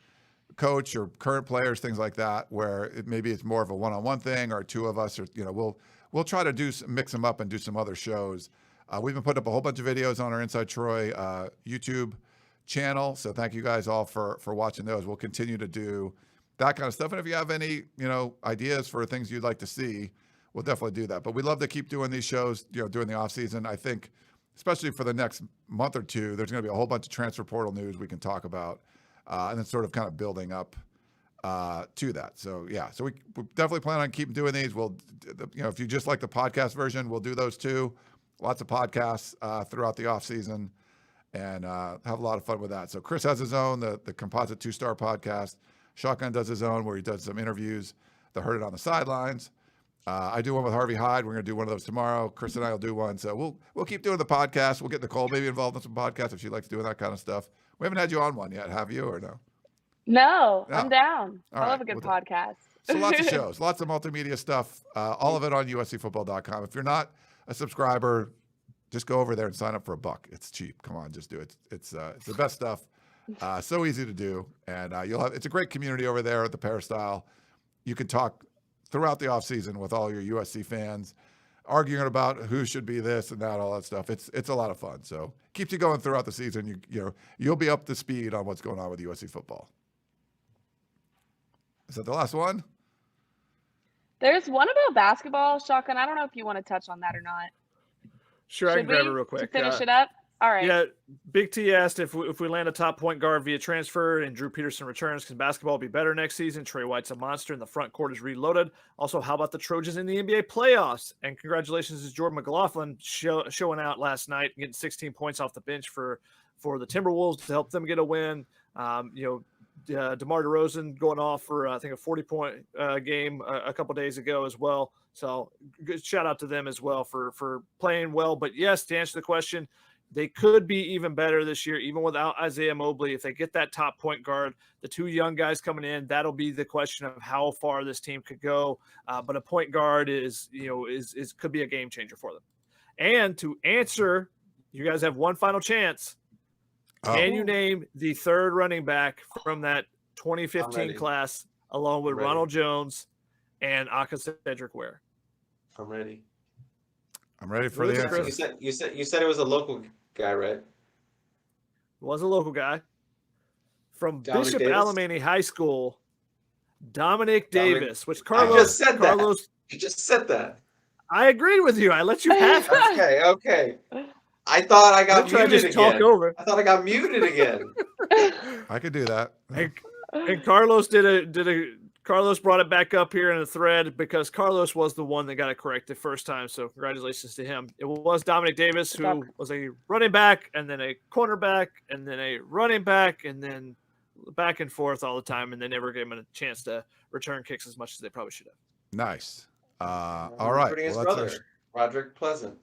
coach or current players, things like that, where maybe it's more of a one-on-one thing, or 2 of us, or we'll try to mix them up and do some other shows. We've been putting up a whole bunch of videos on our Inside Troy YouTube channel, so thank you guys all for watching those. We'll continue to do that kind of stuff, and if you have any ideas for things you'd like to see, we'll definitely do that. But we'd love to keep doing these shows during the off season. I think especially for the next month or 2, there's going to be a whole bunch of transfer portal news we can talk about. And then sort of kind of building up to that. So, yeah. So we definitely plan on keeping doing these. We'll, if you just like the podcast version, we'll do those too. Lots of podcasts throughout the off season, and have a lot of fun with that. So Chris has his own, the Composite 2-Star podcast. Shotgun does his own, where he does some interviews. The Heard It on the Sidelines. I do one with Harvey Hyde. We're going to do one of those tomorrow. Chris and I will do one. So we'll keep doing the podcast. We'll get Nicole maybe involved in some podcasts if she likes doing that kind of stuff. We haven't had you on one yet, have you, or no? No, I'm down. All I love a good podcast. So lots of shows, lots of multimedia stuff, all of it on uscfootball.com. If you're not a subscriber, just go over there and sign up for $1. It's cheap. Come on, just do it. It's the best stuff. So easy to do, and it's a great community over there at the Peristyle. You can talk throughout the off season with all your USC fans. arguing about who should be this and that, all that stuff. It's a lot of fun. So keeps you going throughout the season. You'll be up to speed on what's going on with USC football. Is that the last one? There's one about basketball, Shotgun. I don't know if you want to touch on that or not. Sure, I can grab it real quick. To finish it up? All right. Yeah, Big T asked if we land a top point guard via transfer and Drew Peterson returns, can basketball be better next season? Trey White's a monster and the front court is reloaded. Also, how about the Trojans in the NBA playoffs? And congratulations to Jordan McLaughlin showing out last night, getting 16 points off the bench for the Timberwolves to help them get a win. DeMar DeRozan going off for, I think, a 40-point game a couple days ago as well. So good shout out to them as well for playing well. But yes, to answer the question, they could be even better this year, even without Isaiah Mobley. If they get that top point guard, the two young guys coming in, that'll be the question of how far this team could go. But a point guard could be a game changer for them. And to answer, you guys have one final chance. Can you name the third running back from that 2015 class, along with Ronald Jones and Aka Cedric Ware? I'm ready. I'm ready for the answer. You said it was a local guy, right? Was a local guy from Dominic Bishop Davis? Alemany High School. Dominic Davis, which Carlos. I just said Carlos, that. You just said that. I agreed with you. I let you have it. Okay. I thought I got muted just again. talk over. I thought I got muted again. I could do that. And Carlos Carlos brought it back up here in the thread because Carlos was the one that got it correct the first time. So congratulations to him. It was Dominic Davis, who was a running back and then a cornerback and then a running back and then back and forth all the time. And they never gave him a chance to return kicks as much as they probably should have. Nice. All right. His brother, Roderick Pleasant.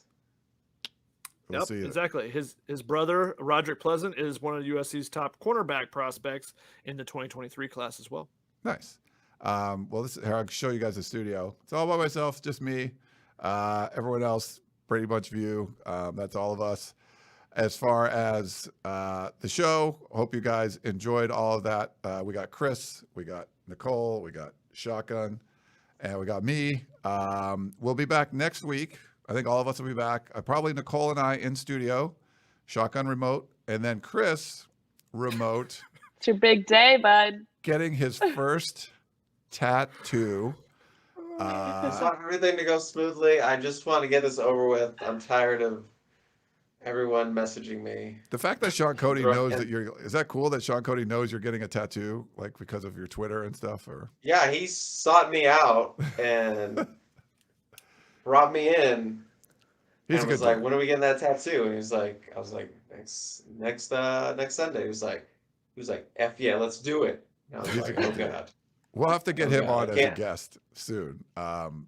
We'll see exactly. His brother, Roderick Pleasant, is one of USC's top cornerback prospects in the 2023 class as well. Nice. Well, here, I'll show you guys the studio. It's all by myself, just me. Everyone else, pretty much view. That's all of us. As far as the show, hope you guys enjoyed all of that. We got Chris, we got Nicole, we got Shotgun, and we got me. We'll be back next week. I think all of us will be back. Probably Nicole and I in studio, Shotgun remote, and then Chris remote. It's your big day, bud. Getting his first tattoo. I just want everything to go smoothly. I just want to get this over with. I'm tired of everyone messaging me. The fact that Sean Cody knows that is that cool that Sean Cody knows you're getting a tattoo, like because of your Twitter and stuff? Or yeah, he sought me out and brought me in. He's and was like, when are we getting that tattoo? And he's like, I was like, next Sunday. He was like, F yeah, let's do it. And I was like, oh God. We'll have to get him on as a guest soon.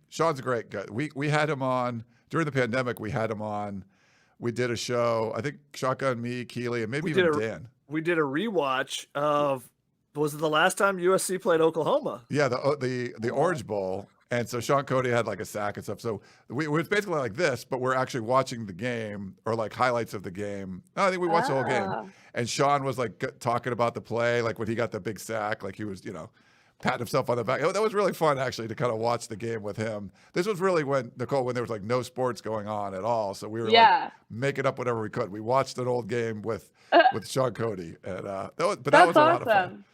Sean's a great guy. We had him on during the pandemic. We had him on. We did a show. I think Shotgun, me, Keely, and maybe even Dan. We did a rewatch of. Was it the last time USC played Oklahoma? Yeah, the Orange Bowl. And so Sean Cody had like a sack and stuff. So we were basically like this, but we're actually watching the game or like highlights of the game. No, I think we watched the whole game. And Sean was like talking about the play, like when he got the big sack, like he was, patting himself on the back. That was really fun actually to kind of watch the game with him. This was really when there was like no sports going on at all. So we were like making up whatever we could. We watched an old game with Sean Cody. And that was a lot of fun.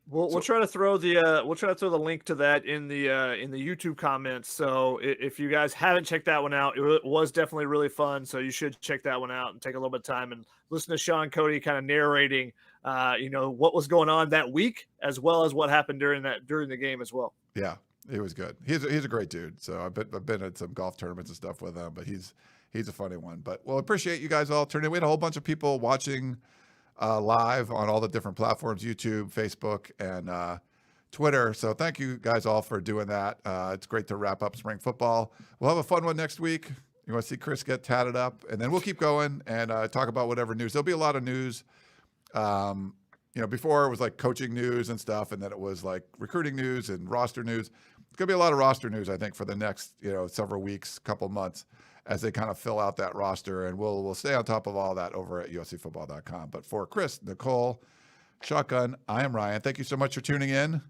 We'll try to throw the link to that in the YouTube comments. So if you guys haven't checked that one out, it was definitely really fun. So you should check that one out and take a little bit of time and listen to Sean Cody kind of narrating, what was going on that week as well as what happened during the game as well. Yeah, it was good. He's a great dude. So I've been at some golf tournaments and stuff with him, but he's a funny one. But we'll appreciate you guys all turning in. We had a whole bunch of people watching live on all the different platforms, YouTube, Facebook, and Twitter. So thank you guys all for doing that. It's great to wrap up spring football. We'll have a fun one next week. You want to see Chris get tatted up, and then we'll keep going and talk about whatever news. There'll be a lot of news. Before it was like coaching news and stuff, and then it was like recruiting news and roster news. It's going to be a lot of roster news, I think, for the next, several weeks, couple months, as they kind of fill out that roster, and we'll stay on top of all that over at uscfootball.com. But for Chris, Nicole, Shotgun, I am Ryan. Thank you so much for tuning in,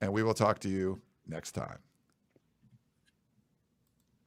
and we will talk to you next time.